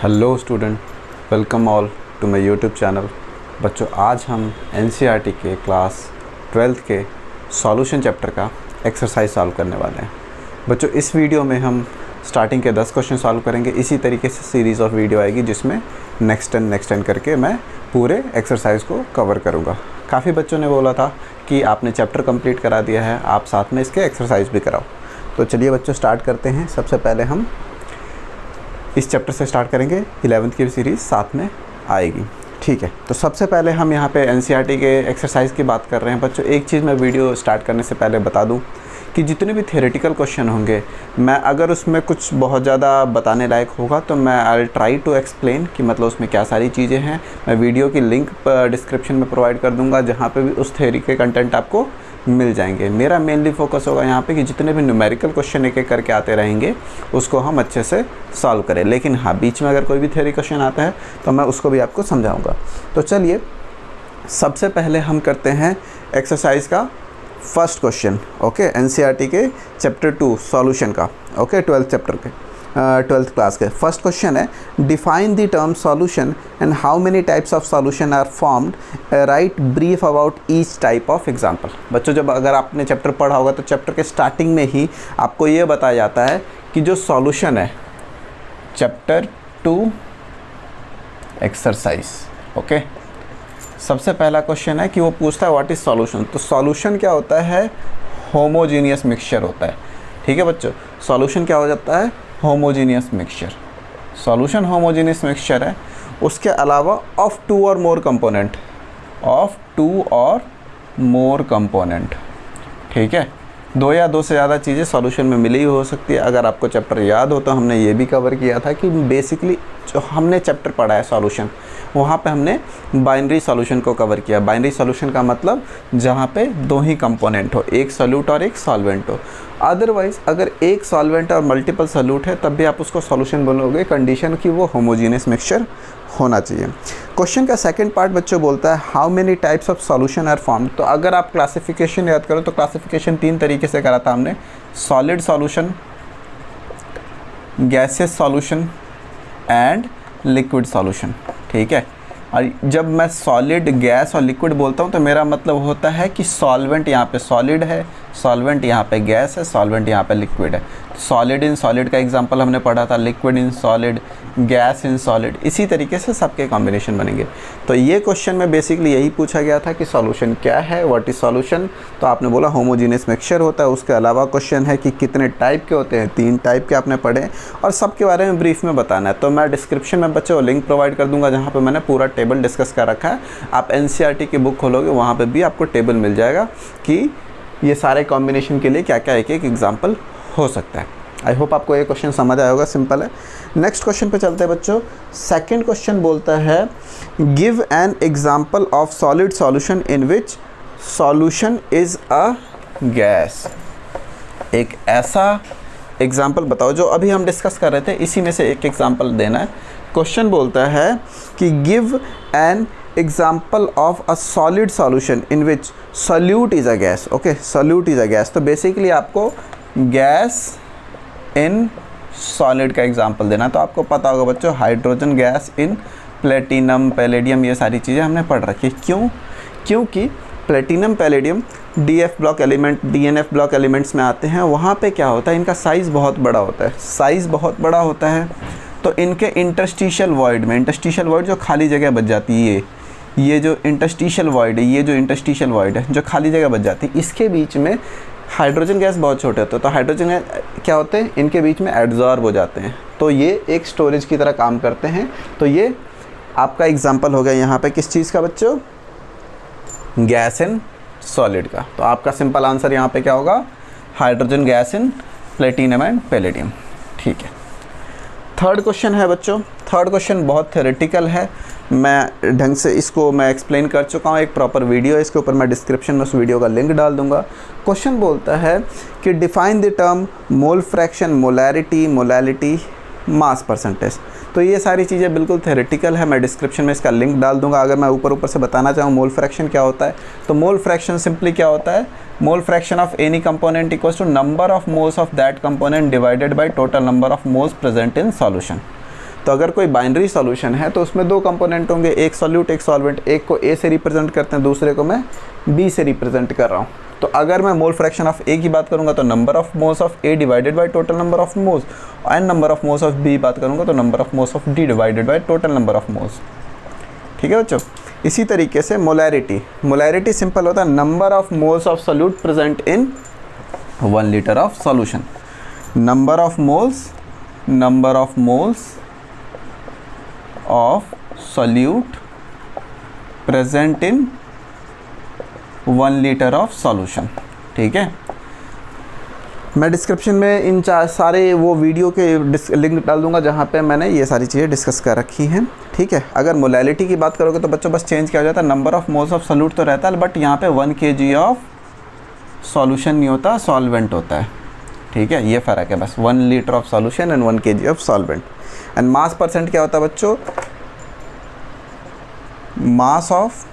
Hello student, welcome all to my YouTube channel. बच्चों, आज हम एनसीईआरटी के क्लास 12th के सॉल्यूशन चैप्टर का एक्सरसाइज सॉल्व करने वाले हैं। बच्चों, इस वीडियो में हम स्टार्टिंग के 10 क्वेश्चन सॉल्व करेंगे। इसी तरीके से सीरीज़ ऑफ वीडियो आएगी जिसमें नेक्स्ट एंड करके मैं पूरे एक्सरसाइज को कवर करूँगा। काफ़ी बच्चों ने बोला था कि आपने चैप्टर कंप्लीट करा दिया है, आप साथ में इसके एक्सरसाइज भी कराओ। तो चलिए बच्चों, स्टार्ट करते हैं। सबसे पहले हम इस चैप्टर से स्टार्ट करेंगे, 11th की सीरीज़ साथ में आएगी। ठीक है, तो सबसे पहले हम यहाँ पे एनसीईआरटी के एक्सरसाइज की बात कर रहे हैं। बच्चों, एक चीज़ मैं वीडियो स्टार्ट करने से पहले बता दूँ कि जितने भी थियोरेटिकल क्वेश्चन होंगे, मैं अगर उसमें कुछ बहुत ज़्यादा बताने लायक होगा तो मैं आई ट्राई टू एक्सप्लेन कि मतलब उसमें क्या सारी चीज़ें हैं। मैं वीडियो की लिंक डिस्क्रिप्शन में प्रोवाइड कर दूँगा, जहाँ पे भी उस थ्योरी के कंटेंट आपको मिल जाएंगे। मेरा मेनली फोकस होगा यहाँ पे कि जितने भी न्यूमेरिकल क्वेश्चन एक एक करके आते रहेंगे उसको हम अच्छे से सॉल्व करें। लेकिन हाँ, बीच में अगर कोई भी थ्योरी क्वेश्चन आता है तो मैं उसको भी आपको समझाऊँगा। तो चलिए, सबसे पहले हम करते हैं एक्सरसाइज का फर्स्ट क्वेश्चन। ओके, एनसीईआरटी के चैप्टर 2 सॉल्यूशन का। ओके, 12th चैप्टर के 12th क्लास के फर्स्ट क्वेश्चन है, define the term solution and how many types of solution are formed, write brief about each type of example. बच्चों, जब अगर आपने chapter पढ़ा होगा तो चैप्टर के स्टार्टिंग में ही आपको ये बताया जाता है कि जो सॉल्यूशन है, चैप्टर 2 एक्सरसाइज। ओके, सबसे पहला क्वेश्चन है कि वो पूछता है व्हाट इज सॉल्यूशन। तो सॉल्यूशन क्या होता है? होमोजीनियस मिक्सचर होता है। ठीक है बच्चों, सॉल्यूशन क्या हो जाता है? Homogeneous mixture. Solution homogeneous mixture है। उसके अलावा ऑफ टू और मोर कंपोनेंट, ऑफ टू और मोर कंपोनेंट। ठीक है, दो या दो से ज़्यादा चीज़ें सॉल्यूशन में मिली हो सकती है। अगर आपको चैप्टर याद हो तो हमने ये भी कवर किया था कि बेसिकली जो हमने चैप्टर पढ़ा है सॉल्यूशन, वहाँ पे हमने बाइनरी सॉल्यूशन को कवर किया। बाइनरी सॉल्यूशन का मतलब जहाँ पे दो ही कंपोनेंट हो, एक सॉल्यूट और एक सॉल्वेंट हो। अदरवाइज़ अगर एक सॉल्वेंट और मल्टीपल सॉल्यूट है तब भी आप उसको सॉल्यूशन बोलोगे, कंडीशन कि वो होमोजीनियस मिक्सचर होना चाहिए। क्वेश्चन का सेकंड पार्ट बच्चों बोलता है how many types of solution are formed. तो अगर आप क्लासिफिकेशन याद करो तो क्लासिफिकेशन 3 तरीके से करा था हमने, solid solution, gaseous solution and liquid solution. ठीक है, और जब मैं सॉलिड, गैस और लिक्विड बोलता हूँ तो मेरा मतलब होता है कि सॉल्वेंट यहाँ पे सॉलिड है, सॉल्वेंट यहाँ पे गैस है, सॉल्वेंट यहाँ पे लिक्विड है। सॉलिड इन सॉलिड का एग्जांपल हमने पढ़ा था, liquid in solid, gas in solid. इसी तरीके से सबके कॉम्बिनेशन बनेंगे। तो ये क्वेश्चन में बेसिकली यही पूछा गया था कि सॉल्यूशन क्या है, व्हाट इज सॉल्यूशन। तो आपने बोला होमोजीनियस मिक्सचर होता है। उसके अलावा क्वेश्चन है कि कितने टाइप के होते हैं, 3 टाइप के आपने पढ़े और सबके बारे में ब्रीफ में बताना है। तो मैं डिस्क्रिप्शन में बच्चों लिंक प्रोवाइड कर दूंगा जहाँ पर मैंने पूरा टेबल डिस्कस कर रखा है। आप एनसीईआरटी की बुक खोलोगे, वहाँ पर भी आपको टेबल मिल जाएगा कि ये सारे कॉम्बिनेशन के लिए क्या क्या एक एक एग्जाम्पल हो सकता है। आई होप आपको ये क्वेश्चन समझ आया होगा, सिंपल है। नेक्स्ट क्वेश्चन पे चलते हैं बच्चों। सेकंड क्वेश्चन बोलता है give an example of solid solution in which solution is a gas. एक ऐसा एग्जांपल बताओ जो अभी हम डिस्कस कर रहे थे, इसी में से एक एग्जांपल देना है। क्वेश्चन बोलता है कि give an example of a solid solution in which solute is a gas. Okay, solute is a gas. तो बेसिकली आपको गैस इन सॉलिड का एग्जाम्पल देना। तो आपको पता होगा बच्चों, hydrogen gas in platinum, palladium, ये सारी चीज़ें हमने पढ़ रखी। क्यों? क्योंकि platinum, palladium DF block element, DNF block elements में आते हैं। वहाँ पे क्या होता है, इनका साइज़ बहुत बड़ा होता है। साइज़ बहुत बड़ा होता है तो इनके इंटरस्टिशियल वॉइड में, इंटरस्टिशियल वॉइड जो खाली जगह बच जाती है, ये जो इंटरस्टिशियल वॉइड है, ये जो इंटरस्टिशियल वॉइड है जो खाली जगह बच जाती है, इसके बीच में हाइड्रोजन गैस बहुत छोटे होते हैं। तो हाइड्रोजन गैस क्या होते हैं, इनके बीच में एड्जॉर्ब हो जाते हैं। तो ये एक स्टोरेज की तरह काम करते हैं। तो ये आपका एग्जाम्पल हो गया यहाँ पे किस चीज़ का बच्चों? गैस इन सॉलिड का। तो आपका सिंपल आंसर यहाँ पे क्या होगा? Hydrogen gas in platinum and palladium. ठीक है, थर्ड क्वेश्चन है बच्चों। थर्ड क्वेश्चन बहुत थ्योरेटिकल है, मैं ढंग से इसको मैं एक्सप्लेन कर चुका हूँ। एक प्रॉपर वीडियो है इसके ऊपर, मैं डिस्क्रिप्शन में उस वीडियो का लिंक डाल दूंगा। क्वेश्चन बोलता है कि define the term mole fraction, molarity, molality, mass percentage. तो ये सारी चीज़ें बिल्कुल थ्योरेटिकल है, मैं डिस्क्रिप्शन में इसका लिंक डाल दूंगा। अगर मैं ऊपर से बताना चाहूँ मोल फ्रैक्शन क्या होता है, तो मोल फ्रैक्शन सिंपली क्या होता है, mole fraction of any component equals to number of moles of that component divided by total number of moles present in solution. तो अगर कोई बाइनरी सॉल्यूशन है तो उसमें दो कंपोनेंट होंगे, एक सॉल्यूट एक सॉल्वेंट। एक को ए से रिप्रेजेंट करते हैं, दूसरे को मैं बी से रिप्रेजेंट कर रहा हूँ। तो अगर मैं मोल फ्रैक्शन ऑफ ए की बात करूँगा तो number of moles of A divided by total number of moles, and number of moles of B बात करूँगा तो number of moles of D divided by total number of moles. ठीक है बच्चों। इसी तरीके से मोलैरिटी सिंपल होता है number of moles of solute present in 1 litre of solution. Number of moles of solute present in 1 litre of solution. ठीक है। मैं डिस्क्रिप्शन में इन सारे वो वीडियो के लिंक डाल दूंगा जहाँ पे मैंने ये सारी चीज़ें डिस्कस कर रखी हैं। ठीक है। अगर मोलैलिटी की बात करोगे तो बच्चों बस चेंज किया जाता है, number of moles of solute तो रहता है, बट यहाँ पे 1 kg ऑफ सॉल्यूशन नहीं होता, सॉल्वेंट होता है। ठीक है, ये फ़र्क है बस, 1 litre of solution and 1 kg of solvent. And mass percent क्या होता है बच्चों? मास ऑफ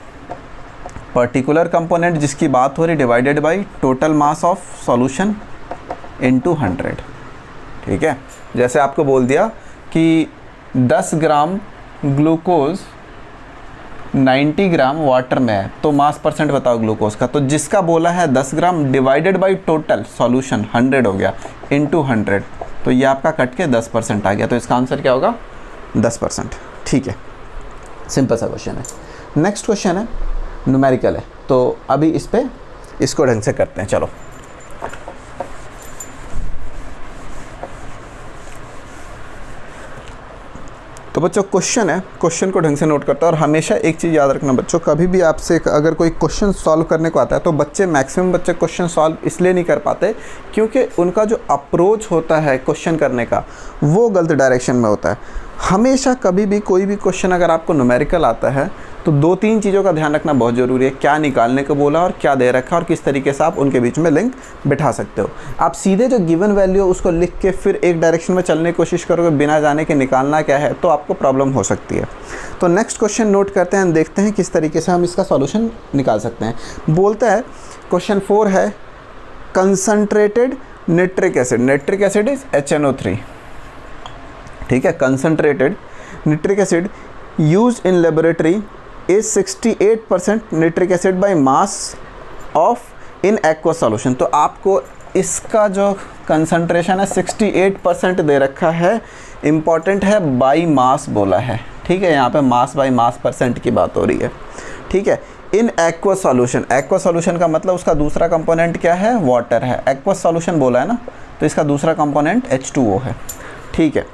पर्टिकुलर कंपोनेंट जिसकी बात हो रही divided by total mass of solution into 100। ठीक है। जैसे आपको बोल दिया कि 10 ग्राम ग्लूकोज 90 ग्राम वाटर में है, तो मास परसेंट बताओ ग्लूकोज का। तो जिसका बोला है 10 gram divided by total solution 100 हो गया इनटू 100, तो ये आपका कट के 10% आ गया। तो इसका आंसर क्या होगा? 10%। ठीक है, सिंपल सा क्वेश्चन है। नेक्स्ट क्वेश्चन है न्यूमेरिकल है, तो अभी इस पे इसको ढंग से करते हैं। चलो तो बच्चों क्वेश्चन है, क्वेश्चन को ढंग से नोट करता है। और हमेशा एक चीज़ याद रखना बच्चों, कभी भी आपसे अगर कोई क्वेश्चन सॉल्व करने को आता है तो बच्चे मैक्सिमम बच्चे क्वेश्चन सॉल्व इसलिए नहीं कर पाते क्योंकि उनका जो अप्रोच होता है क्वेश्चन करने का वो गलत डायरेक्शन में होता है। हमेशा कभी भी कोई भी क्वेश्चन अगर आपको न्यूमेरिकल आता है तो 2-3 चीज़ों का ध्यान रखना बहुत ज़रूरी है। क्या निकालने को बोला और क्या दे रखा और किस तरीके से आप उनके बीच में लिंक बिठा सकते हो। आप सीधे जो गिवन वैल्यू है उसको लिख के फिर एक डायरेक्शन में चलने की कोशिश करोगे बिना जाने के निकालना क्या है, तो आपको प्रॉब्लम हो सकती है। तो नेक्स्ट क्वेश्चन नोट करते हैं, देखते हैं किस तरीके से हम इसका सॉल्यूशन निकाल सकते हैं। बोलता है क्वेश्चन 4 है concentrated nitric acid, nitric acid is HNO3। ठीक है, concentrated nitric acid use in laboratory is 68% nitric acid by mass of in aqua solution. तो आपको इसका जो कंसंट्रेशन है 68% दे रखा है, इम्पॉर्टेंट है बाई मास बोला है। ठीक है, यहाँ पे मास बाई मास परसेंट की बात हो रही है। ठीक है, in aqua solution, aqua solution का मतलब उसका दूसरा कंपोनेंट क्या है? वाटर है। एक्वा सॉल्यूशन बोला है ना, तो इसका दूसरा कंपोनेंट H2O है। ठीक है,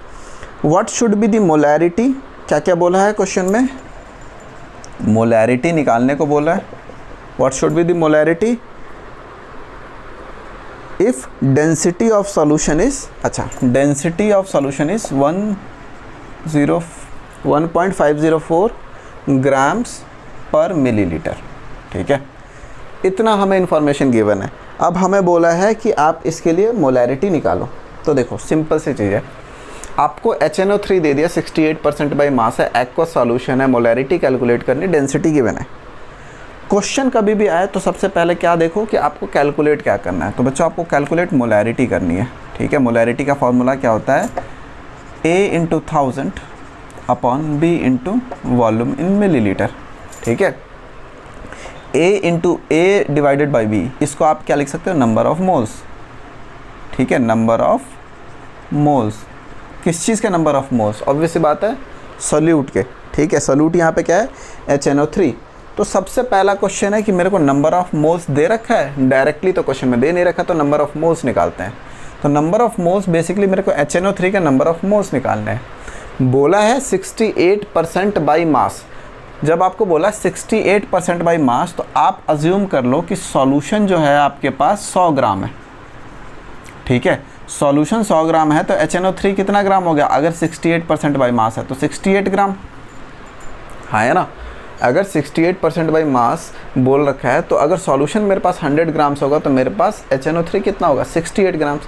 what should be the molarity, क्या क्या बोला है क्वेश्चन में? मोलैरिटी निकालने को बोला है। What should be the molarity if density of solution is, अच्छा density of solution is 1.504 grams per millilitre. ठीक है, इतना हमें इंफॉर्मेशन गिवन है। अब हमें बोला है कि आप इसके लिए मोलैरिटी निकालो। तो देखो सिंपल सी चीज़ है, आपको HNO3 दे दिया 68% बाई मास है, एक्वा सॉल्यूशन है, मोलैरिटी कैलकुलेट करनी, डेंसिटी गिवन है। क्वेश्चन कभी भी आए तो सबसे पहले क्या देखो कि आपको कैलकुलेट क्या करना है। तो बच्चों आपको कैलकुलेट मोलैरिटी करनी है। ठीक है, मोलैरिटी का फॉर्मूला क्या होता है? A × 1000 upon B × volume in millilitre. ठीक है, A डिवाइडेड बाई B, इसको आप क्या लिख सकते हो? Number of moles. ठीक है, नंबर ऑफ मोल्स, किस चीज़ के नंबर ऑफ मोल्स? ऑब्वियस सी बात है सोल्यूट के। ठीक है, सोल्यूट यहाँ पे क्या है? HNO3। तो सबसे पहला क्वेश्चन है कि मेरे को नंबर ऑफ मोल्स दे रखा है, डायरेक्टली तो क्वेश्चन में दे नहीं रखा, तो नंबर ऑफ मोल्स निकालते हैं। तो नंबर ऑफ मोल्स बेसिकली मेरे को HNO3 का नंबर ऑफ मोल्स निकालना है। बोला है 68% बाई मास। जब आपको बोला 68% बाई मास तो आप अज्यूम कर लो कि सॉल्यूशन जो है आपके पास 100 ग्राम है। ठीक है, सॉल्यूशन 100 ग्राम है तो HNO3 कितना ग्राम हो गया? अगर 68% बाई मास है तो 68 ग्राम, हाँ है ना। अगर 68% बाई मास बोल रखा है तो अगर सॉल्यूशन मेरे पास 100 ग्राम्स होगा तो मेरे पास HNO3 कितना होगा? 68 ग्राम्स।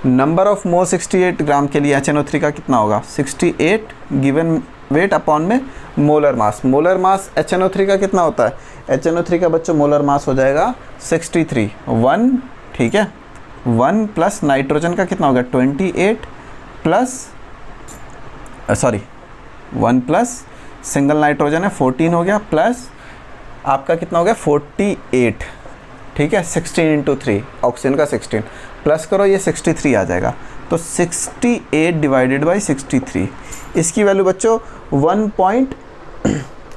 नंबर ऑफ मोल 68 ग्राम के लिए HNO3 का कितना होगा? 68 गिवन वेट अपॉन में molar mass. Molar mass HNO3 का कितना होता है? HNO3 का बच्चों मोलर मास हो जाएगा 63 1। ठीक है, 1 प्लस नाइट्रोजन का कितना होगा? 28 plus sorry 1 plus single nitrogen है 14 हो गया, प्लस आपका कितना हो गया 48, ठीक है 16 इंटू 3, ऑक्सीजन का 16 प्लस करो ये 63 आ जाएगा। तो 68 डिवाइडेड बाई 63, इसकी वैल्यू बच्चों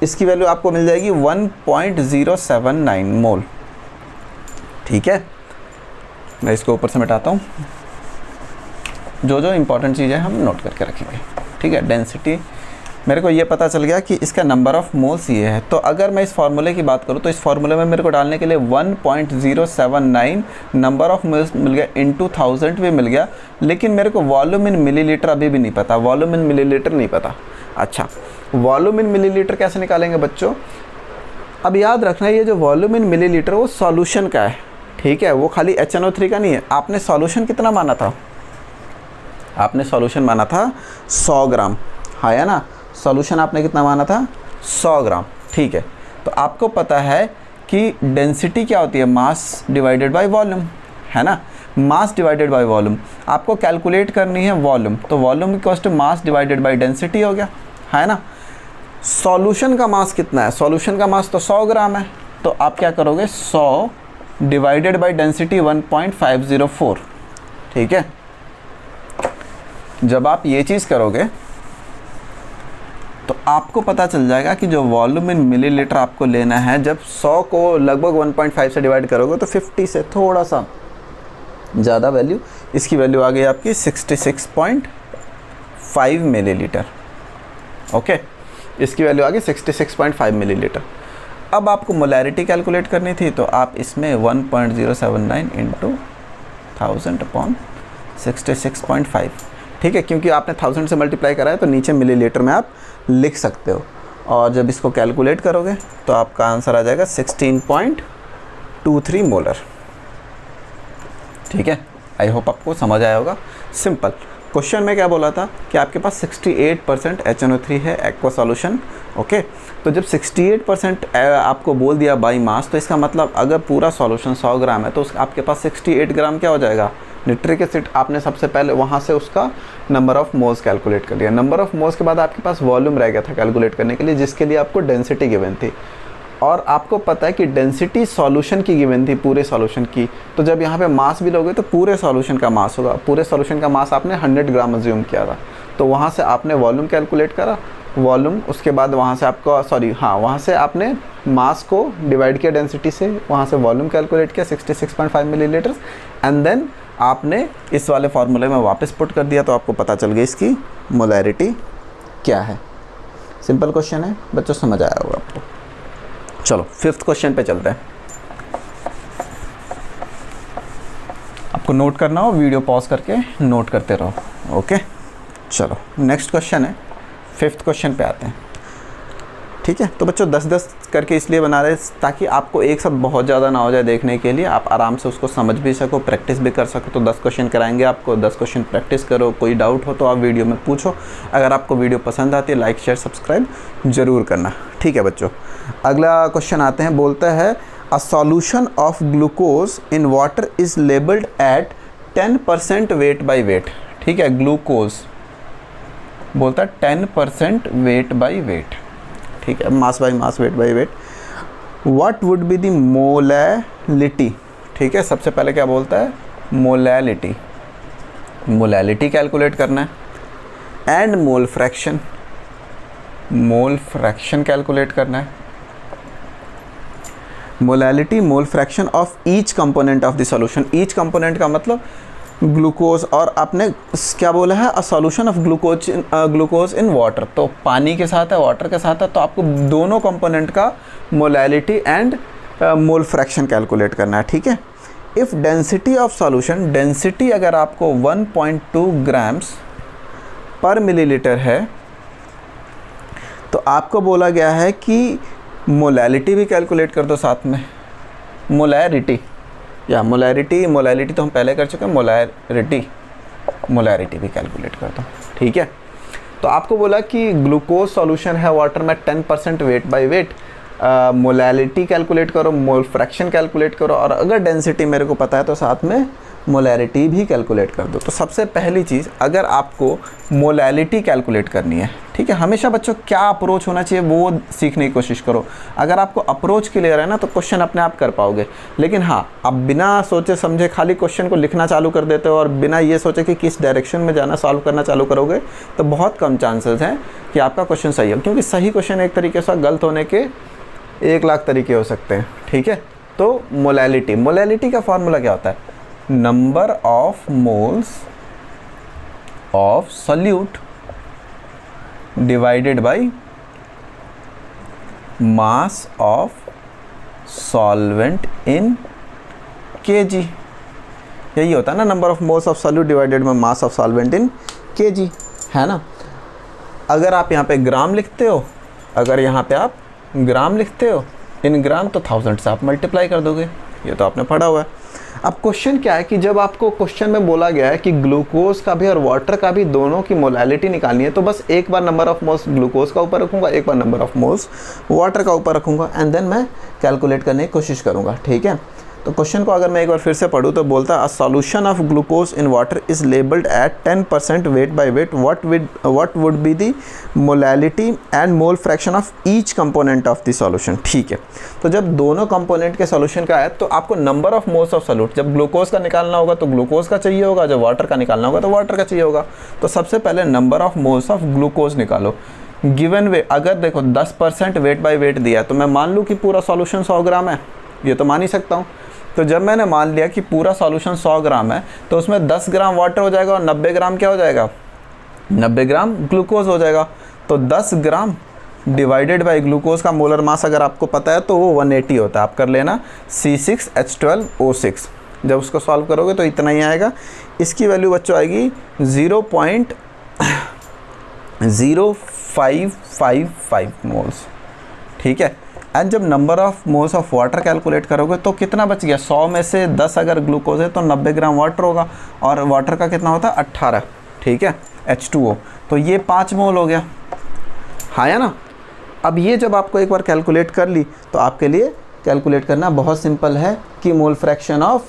इसकी वैल्यू आपको मिल जाएगी 1.079 मोल। ठीक है, मैं इसको ऊपर से मिटाता हूँ, जो जो इंपॉर्टेंट चीज़ें हम नोट करके रखेंगे। ठीक है, डेंसिटी मेरे को ये पता चल गया कि इसका नंबर ऑफ़ मोल्स ये है। तो अगर मैं इस फार्मूले की बात करूँ तो इस फार्मूले में मेरे को डालने के लिए 1.079 नंबर ऑफ़ मोल्स मिल गया, इंटू 1000 भी मिल गया, लेकिन मेरे को वॉल्यूम इन मिलीलीटर अभी भी नहीं पता, वॉल्यूम इन मिलीलीटर नहीं पता। अच्छा, वॉल्यूम इन मिलीलीटर कैसे निकालेंगे बच्चों? अब याद रखना ये जो वॉल्यूम इन मिलीलीटर वो सॉल्यूशन का है, ठीक है, वो खाली HNO3 का नहीं है। आपने सॉल्यूशन कितना माना था? आपने सॉल्यूशन माना था 100 ग्राम, हाँ या ना? सॉल्यूशन आपने कितना माना था? 100 ग्राम। ठीक है, तो आपको पता है कि डेंसिटी क्या होती है? मास डिवाइडेड बाय वॉल्यूम, है ना? Mass divided by volume. आपको कैलकुलेट करनी है वॉल्यूम, तो volume equal to mass divided by density हो गया, है ना? सॉल्यूशन का मास कितना है? सॉल्यूशन का मास तो 100 ग्राम है, तो आप क्या करोगे 100 डिवाइडेड बाय डेंसिटी 1.504। ठीक है, जब आप ये चीज़ करोगे तो आपको पता चल जाएगा कि जो वॉल्यूम इन मिलीलीटर आपको लेना है, जब 100 को लगभग 1.5 से डिवाइड करोगे तो 50 से थोड़ा सा ज़्यादा वैल्यू, इसकी वैल्यू आ गई आपकी 66.5 मिलीलीटर। ओके, इसकी वैल्यू आ गई 66.5 मिलीलीटर। अब आपको मोलैरिटी कैलकुलेट करनी थी, तो आप इसमें 1.079 इंटू 1000 अपॉन 66.5, ठीक है, क्योंकि आपने 1000 से मल्टीप्लाई करा है तो नीचे मिलीलीटर में आप लिख सकते हो। और जब इसको कैलकुलेट करोगे तो आपका आंसर आ जाएगा 16.23 मोलर। ठीक है, आई होप आपको समझ आया होगा। सिंपल क्वेश्चन में क्या बोला था कि आपके पास 68% HNO3 है एक्वा सॉल्यूशन। ओके, तो जब 68% आपको बोल दिया बाई मास, तो इसका मतलब अगर पूरा सॉल्यूशन 100 ग्राम है तो आपके पास 68 ग्राम क्या हो जाएगा? Nitric acid. आपने सबसे पहले वहाँ से उसका नंबर ऑफ़ मोल्स कैलकुलेट कर लिया। नंबर ऑफ़ मोल्स के बाद आपके पास वॉल्यूम रह गया था कैलकुलेट करने के लिए, जिसके लिए आपको डेंसिटी गिवन थी। और आपको पता है कि डेंसिटी सॉल्यूशन की गिवन थी, पूरे सॉल्यूशन की। तो जब यहाँ पे मास भी लोगे तो पूरे सॉल्यूशन का मास होगा। पूरे सॉल्यूशन का मास आपने 100 ग्राम अज्यूम किया था, तो वहाँ से आपने वॉल्यूम कैलकुलेट करा, वॉल्यूम, उसके बाद वहाँ से आपका वहाँ से आपने मास को डिवाइड किया डेंसिटी से, वहाँ से वॉल्यूम कैलकुलेट किया 66.5 मिलीलीटर, एंड देन आपने इस वाले फार्मूले में वापस पुट कर दिया, तो आपको पता चल गई इसकी मोलैरिटी क्या है। सिंपल क्वेश्चन है बच्चों, समझ आया होगा आपको। चलो 5th क्वेश्चन पे चलते हैं। आपको नोट करना हो, वीडियो पॉज करके नोट करते रहो। ओके, चलो नेक्स्ट क्वेश्चन है, 5th क्वेश्चन पे आते हैं। ठीक है, तो बच्चों 10-10 करके इसलिए बना रहे ताकि आपको एक साथ बहुत ज़्यादा ना हो जाए देखने के लिए, आप आराम से उसको समझ भी सको, प्रैक्टिस भी कर सको। तो 10 क्वेश्चन कराएंगे आपको, 10 क्वेश्चन प्रैक्टिस करो। कोई डाउट हो तो आप वीडियो में पूछो। अगर आपको वीडियो पसंद आती है लाइक शेयर सब्सक्राइब ज़रूर करना। ठीक है बच्चों, अगला क्वेश्चन आते हैं। बोलता है a solution of glucose in water is labelled at 10% weight by weight. ठीक है, ग्लूकोज बोलता है 10% वेट बाई वेट। ठीक है, mass by mass, wait by wait. What would be the molality? ठीक है, सबसे पहले क्या बोलता है? मोलैलिटी। मोलैलिटी कैलकुलेट करना है, and mole fraction. Mole fraction calculate करना है। Molality, mole fraction of each component of the solution. Each component का मतलब ग्लूकोज, और आपने क्या बोला है? A solution of glucose in water. तो पानी के साथ है, वाटर के साथ है, तो आपको दोनों कंपोनेंट का molality and mole fraction calculate करना है। ठीक है, if density of solution, density अगर आपको 1.2 ग्राम्स पर मिलीलीटर है, तो आपको बोला गया है कि मोलैलिटी भी कैलकुलेट कर दो साथ में। मोलैरिटी या मोलैरिटी तो हम पहले कर चुके हैं। मोलैरिटी भी कैलकुलेट कर दो। ठीक है, तो आपको बोला कि ग्लूकोज सॉल्यूशन है वाटर में 10% weight by wait. Molality calculate करो, मोल फ्रैक्शन कैलकुलेट करो, और अगर डेंसिटी मेरे को पता है तो साथ में मोलैलिटी भी कैलकुलेट कर दो। तो सबसे पहली चीज़, अगर आपको मोलैलिटी कैलकुलेट करनी है, ठीक है, हमेशा बच्चों क्या अप्रोच होना चाहिए वो सीखने की कोशिश करो। अगर आपको अप्रोच क्लियर है ना तो क्वेश्चन अपने आप कर पाओगे। लेकिन हाँ, आप बिना सोचे समझे खाली क्वेश्चन को लिखना चालू कर देते हो और बिना ये सोचे कि किस डायरेक्शन में जाना सॉल्व करना चालू करोगे तो बहुत कम चांसेस हैं कि आपका क्वेश्चन सही हो, क्योंकि सही क्वेश्चन एक तरीके से गलत होने के 1,00,000 तरीके हो सकते हैं, ठीक है। तो मोलैलिटी का फॉर्मूला क्या होता है? Number of moles of solute divided by mass of solvent in kg। यही होता है ना, number of moles of solute divided by mass of solvent in kg, है ना। अगर आप यहाँ पे ग्राम लिखते हो, अगर यहाँ पे आप ग्राम लिखते हो इन ग्राम, तो 1000 से आप मल्टीप्लाई कर दोगे, ये तो आपने पढ़ा हुआ है। अब क्वेश्चन क्या है कि जब आपको क्वेश्चन में बोला गया है कि ग्लूकोज का भी और वाटर का भी दोनों की मोलैलिटी निकालनी है, तो बस एक बार नंबर ऑफ मोल्स ग्लूकोज का ऊपर रखूंगा, एक बार नंबर ऑफ मोल्स वाटर का ऊपर रखूंगा, एंड देन मैं कैलकुलेट करने की कोशिश करूंगा, ठीक है। तो क्वेश्चन को अगर मैं एक बार फिर से पढ़ूँ तो बोलता है, a solution of glucose in water is labelled at 10% weight by weight, what would be the molality and mole fraction of each component of the solution, ठीक है। तो जब दोनों कंपोनेंट के सॉल्यूशन का है तो आपको number of moles of solute, जब ग्लूकोज का निकालना होगा तो ग्लूकोज का चाहिए होगा, जब वाटर का निकालना होगा तो वाटर का चाहिए होगा। तो सबसे पहले number of moles of glucose निकालो। गिवन वे, अगर देखो 10% वेट बाय वेट दिया तो मैं मान लूँ कि पूरा सॉल्यूशन 100 ग्राम है, ये तो मान ही सकता हूँ। तो जब मैंने मान लिया कि पूरा सॉल्यूशन 100 ग्राम है तो उसमें 10 ग्राम वाटर हो जाएगा और 90 ग्राम क्या हो जाएगा? 90 ग्राम ग्लूकोज हो जाएगा। तो 10 ग्राम डिवाइडेड बाय ग्लूकोज का मोलर मास अगर आपको पता है तो वो 180 होता है, आप कर लेना C6H12O6। जब उसको सॉल्व करोगे तो इतना ही आएगा। इसकी वैल्यू बच्चों आएगी 0.0555 मोल्स, ठीक है। एंड जब number of moles of water calculate करोगे तो कितना बच गया? 100 में से 10 अगर ग्लूकोज है तो 90 ग्राम वाटर होगा, और वाटर का कितना होता है? 18, ठीक है, H2O। तो ये 5 मोल हो गया, हाँ या ना। अब ये जब आपको एक बार कैलकुलेट कर ली तो आपके लिए कैलकुलेट करना बहुत सिंपल है कि मोल फ्रैक्शन ऑफ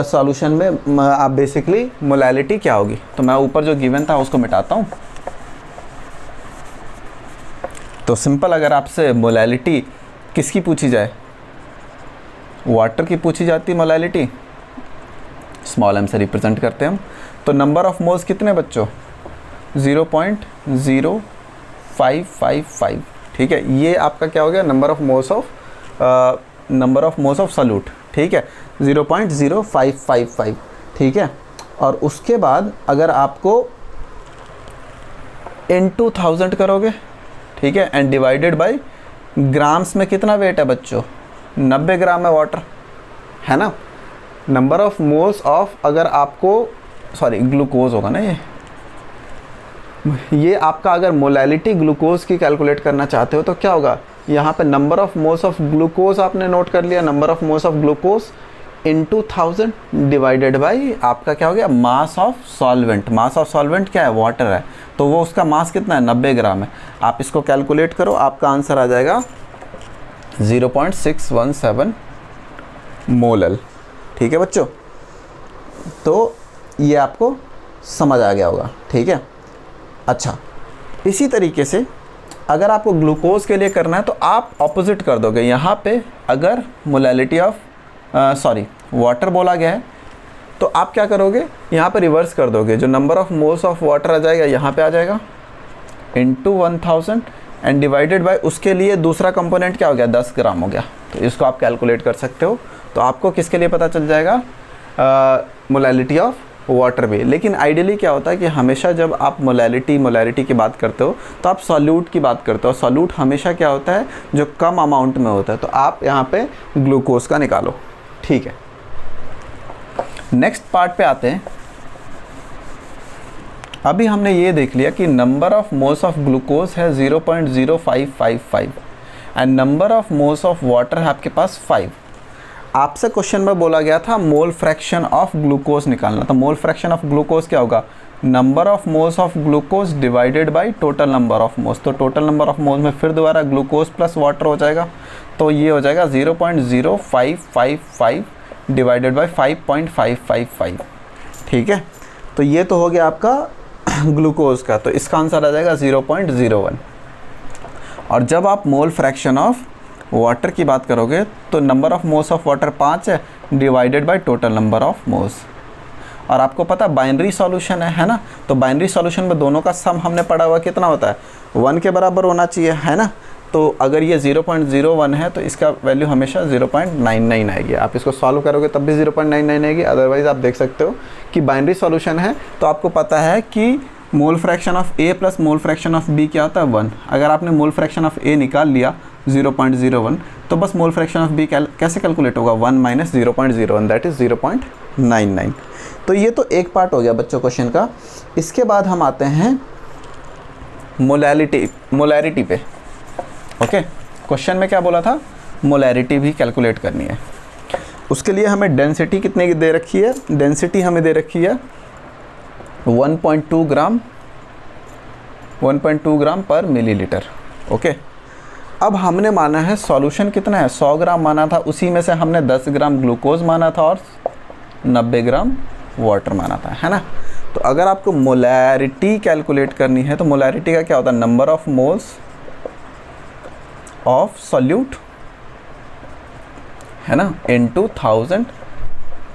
सॉल्यूशन में आप बेसिकली मोलैलिटी क्या होगी। तो मैं ऊपर जो गिवन था उसको मिटाता हूँ। तो सिंपल, अगर आपसे मोलैलिटी किसकी पूछी जाए, वाटर की पूछी जाती है मोलैलिटी, स्मॉल m से रिप्रेजेंट करते हैं हम। तो नंबर ऑफ मोल्स कितने बच्चों? 0.0555, ठीक है। ये आपका क्या हो गया? Number of moles of solute, ठीक है, 0.0555, ठीक है। और उसके बाद अगर आपको into 1000 करोगे, ठीक है, एंड डिवाइडेड बाय ग्राम्स में कितना वेट है बच्चों? 90 ग्राम है वाटर, है ना। नंबर ऑफ मोल्स ऑफ, अगर आपको ग्लूकोज होगा ना, ये आपका अगर मोलैलिटी ग्लूकोज की कैलकुलेट करना चाहते हो तो क्या होगा? यहाँ पे number of moles of glucose आपने नोट कर लिया, number of moles of glucose into 1000 divided by आपका क्या हो गया? मास of solvent. Mass of solvent क्या है? वाटर है, तो वो उसका मास कितना है? 90 ग्राम है। आप इसको कैलकुलेट करो, आपका आंसर आ जाएगा 0.617 मोल, ठीक है बच्चों। तो ये आपको समझ आ गया होगा, ठीक है। अच्छा, इसी तरीके से अगर आपको ग्लूकोज के लिए करना है तो आप ऑपोजिट कर दोगे। यहाँ पे अगर मोलैलिटी ऑफ वाटर बोला गया है तो आप क्या करोगे? यहाँ पे रिवर्स कर दोगे। जो number of moles of water आ जाएगा यहाँ पे आ जाएगा इंटू 1000 एंड डिवाइडेड बाय, उसके लिए दूसरा कंपोनेंट क्या हो गया? 10 ग्राम हो गया। तो इसको आप कैलकुलेट कर सकते हो। तो आपको किसके लिए पता चल जाएगा? मोलैलिटी ऑफ वाटर भी। लेकिन आइडियली क्या होता है कि हमेशा जब आप मोलैलिटी की बात करते हो तो आप सॉल्यूट की बात करते हो। सॉल्यूट हमेशा क्या होता है? जो कम अमाउंट में होता है। तो आप यहाँ पे ग्लूकोज का निकालो, ठीक है। नेक्स्ट पार्ट पे आते हैं। अभी हमने ये देख लिया कि number of moles of glucose है 0.0555 and number of moles of water है आपके पास 5। आपसे क्वेश्चन में बोला गया था मोल फ्रैक्शन ऑफ ग्लूकोज निकालना। तो मोल फ्रैक्शन ऑफ ग्लूकोज क्या होगा? Number of moles of glucose divided by total number of moles. तो टोटल नंबर ऑफ मोल्स में फिर दोबारा ग्लूकोज प्लस वाटर हो जाएगा, तो ये हो जाएगा 0.0555 डिवाइडेड बाय 5.555। ठीक है, तो ये तो हो गया आपका ग्लूकोज का, तो इसका आंसर आ जाएगा 0.01। और जब आप मोल फ्रैक्शन ऑफ वाटर की बात करोगे तो number of moles of water 5 है divided by total number of moles. और आपको पता बाइनरी सॉल्यूशन है ना, तो बाइनरी सॉल्यूशन में दोनों का सम हमने पढ़ा हुआ कितना होता है, 1 के बराबर होना चाहिए, है ना। तो अगर ये 0.01 है तो इसका वैल्यू हमेशा 0.99 आएगी। आप इसको सॉल्व करोगे तब भी 0.99 आएगी। अदरवाइज़ आप देख सकते हो कि बाइनरी सॉल्यूशन है तो आपको पता है कि mole fraction of A plus mole fraction of B क्या होता है 1। अगर आपने मोल फ्रैक्शन ऑफ ए निकाल लिया 0.01 तो बस मोल फ्रैक्शन ऑफ बी कैसे कैलकुलेट होगा, 1 माइनस 0.01 दैट इज़ 0.99। तो ये तो एक पार्ट हो गया बच्चों क्वेश्चन का। इसके बाद हम आते हैं मोलैरिटी पे। ओके, क्वेश्चन में क्या बोला था, मोलैरिटी भी कैलकुलेट करनी है। उसके लिए हमें डेंसिटी कितने की दे रखी है, डेंसिटी हमें दे रखी है 1.2 ग्राम पर मिलीलीटर। ओके, अब हमने माना है सॉल्यूशन कितना है, 100 ग्राम माना था, उसी में से हमने 10 ग्राम ग्लूकोज माना था और 90 ग्राम वाटर माना था, है ना। तो अगर आपको मोलैरिटी कैलकुलेट करनी है तो मोलैरिटी का क्या होता है, number of moles of solute, है ना, into 1000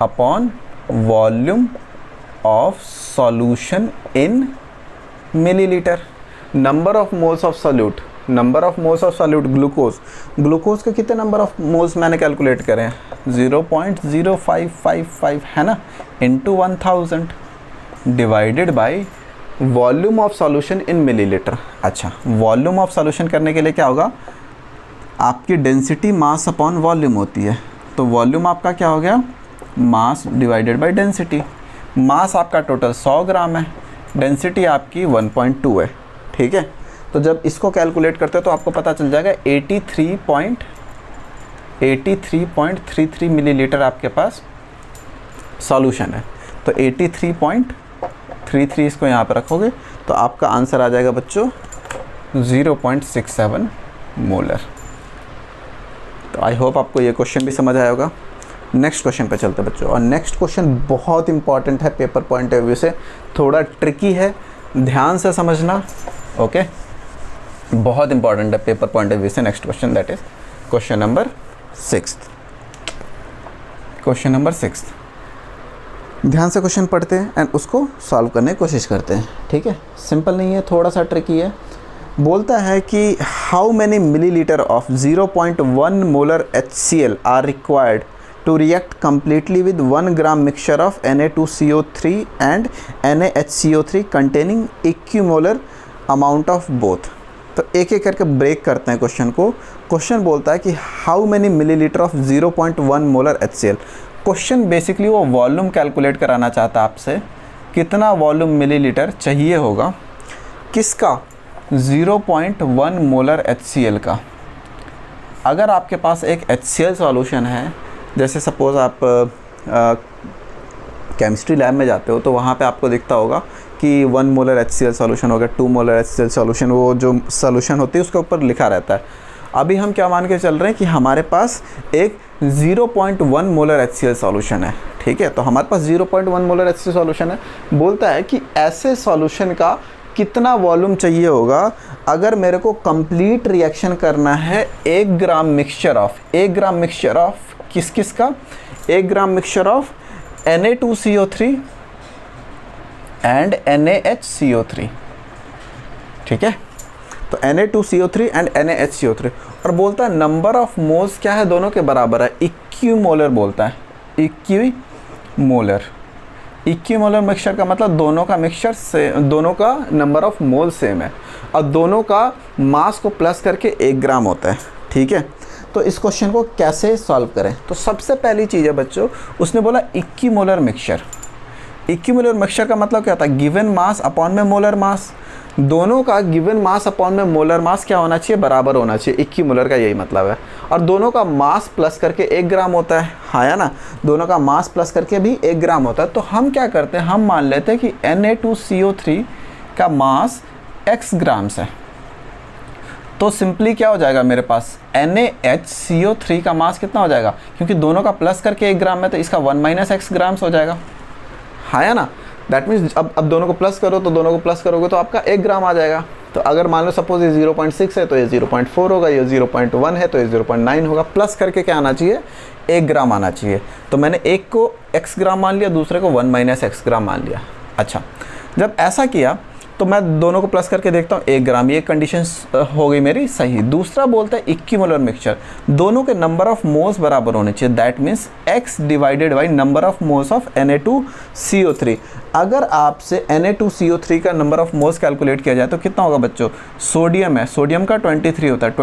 upon volume of solution in millilitre. Number of moles of solute, number of moles of solute glucose के कितने नंबर ऑफ मोल्स मैंने कैलकुलेट करें, 0.0555, है ना, into 1000 divided by volume of solution in millilitre. अच्छा, volume of solution करने के लिए क्या होगा, आपकी डेंसिटी मास अपॉन वॉल्यूम होती है, तो वॉल्यूम आपका क्या हो गया, मास डिवाइडेड बाय डेंसिटी। मास आपका टोटल 100 ग्राम है, डेंसिटी आपकी 1.2 है। ठीक है, तो जब इसको कैलकुलेट करते हो तो आपको पता चल जाएगा 83.33 मिलीलीटर आपके पास सॉल्यूशन है। तो 83.33 इसको यहाँ पर रखोगे तो आपका आंसर आ जाएगा बच्चों 0.67 मोलर। तो आई होप आपको ये क्वेश्चन भी समझ आया होगा। नेक्स्ट क्वेश्चन पे चलते हैं बच्चों, और नेक्स्ट क्वेश्चन बहुत इंपॉर्टेंट है पेपर पॉइंट ऑफ व्यू से, थोड़ा ट्रिकी है, ध्यान से समझना। ओके, बहुत इंपॉर्टेंट है पेपर पॉइंट ऑफ व्यू से। Next question that is question number 6। Question number 6, ध्यान से क्वेश्चन पढ़ते हैं एंड उसको सॉल्व करने की कोशिश करते हैं। ठीक है, सिंपल नहीं है, थोड़ा सा ट्रिकी है। बोलता है कि how many millilitre of 0.1 molar HCl are required to react completely with 1 gram mixture of Na2CO3 and NaHCO3 containing equimolar amount of both। तो एक एक करके ब्रेक करते हैं क्वेश्चन को। क्वेश्चन बोलता है कि how many millilitre of 0.1 molar HCl। Question basically वो वॉल्यूम कैलकुलेट कराना चाहता है आपसे, कितना वॉल्यूम मिलीलीटर चाहिए होगा किसका, 0.1 मोलर HCl का। अगर आपके पास एक HCl सॉल्यूशन है, जैसे सपोज़ आप केमिस्ट्री लैब में जाते हो तो वहाँ पे आपको दिखता होगा कि 1 मोलर HCl सॉल्यूशन हो गया, 2 मोलर HCl सॉल्यूशन, वो जो सॉल्यूशन होती है उसके ऊपर लिखा रहता है। अभी हम क्या मान के चल रहे हैं कि हमारे पास एक 0.1 मोलर HCl सॉल्यूशन है। ठीक है, तो हमारे पास 0.1 मोलर HCl सॉल्यूशन है। बोलता है कि ऐसे सॉल्यूशन का कितना वॉल्यूम चाहिए होगा अगर मेरे को कंप्लीट रिएक्शन करना है 1 ग्राम मिक्सचर ऑफ किस किस का, 1 ग्राम mixture of Na2CO3 and NaHCO3। ठीक है, तो Na2CO3 एंड NaHCO3, और बोलता है नंबर ऑफ मोल्स क्या है, दोनों के बराबर है, इक्विमोलर बोलता है, इक्विमोलर मिक्सचर का मतलब दोनों का मिक्सचर से दोनों का नंबर ऑफ मोल सेम है और दोनों का मास को प्लस करके 1 ग्राम होता है। ठीक है, तो इस क्वेश्चन को कैसे सॉल्व करें, तो सबसे पहली चीज़ है बच्चों, उसने बोला इक्विमोलर मिक्सचर। इक्विमोलर मिक्सचर का मतलब क्या होता है, गिवन मास अपॉन में मोलर मास। दोनों का गिवन मास अपॉन में मोलर मास क्या होना चाहिए, बराबर होना चाहिए। इक्विमोलर का यही मतलब है। और दोनों का मास प्लस करके 1 ग्राम होता है, हाँ या ना, दोनों का मास प्लस करके भी 1 ग्राम होता है। तो हम क्या करते हैं, हम मान लेते हैं कि Na2CO3 का मास x ग्राम्स है, तो सिंपली क्या हो जाएगा मेरे पास, NaHCO3 का मास कितना हो जाएगा, क्योंकि दोनों का प्लस करके 1 ग्राम में, तो इसका 1 - x ग्राम्स हो जाएगा, हाँ या ना। दैट मीन्स अब दोनों को प्लस करो, तो दोनों को प्लस करोगे तो आपका 1 ग्राम आ जाएगा। तो अगर मान लो सपोज ये 0.6 है तो ये 0.4 होगा, ये 0.1 है तो ये 0.9 होगा, प्लस करके क्या आना चाहिए, 1 ग्राम आना चाहिए। तो मैंने एक को x ग्राम मान लिया, दूसरे को 1 - x ग्राम मान लिया। अच्छा, जब ऐसा किया तो मैं दोनों को प्लस करके देखता हूँ 1 ग्राम, ये कंडीशन हो गई मेरी सही। दूसरा बोलता है इक्विमोलर मिक्सचर, दोनों के नंबर ऑफ मोल्स बराबर होने चाहिए, that means x divided by number of moles of Na2CO3। अगर आपसे Na2CO3 का नंबर ऑफ मोल्स कैलकुलेट किया जाए तो कितना होगा बच्चों, सोडियम है, सोडियम का 23 होता है,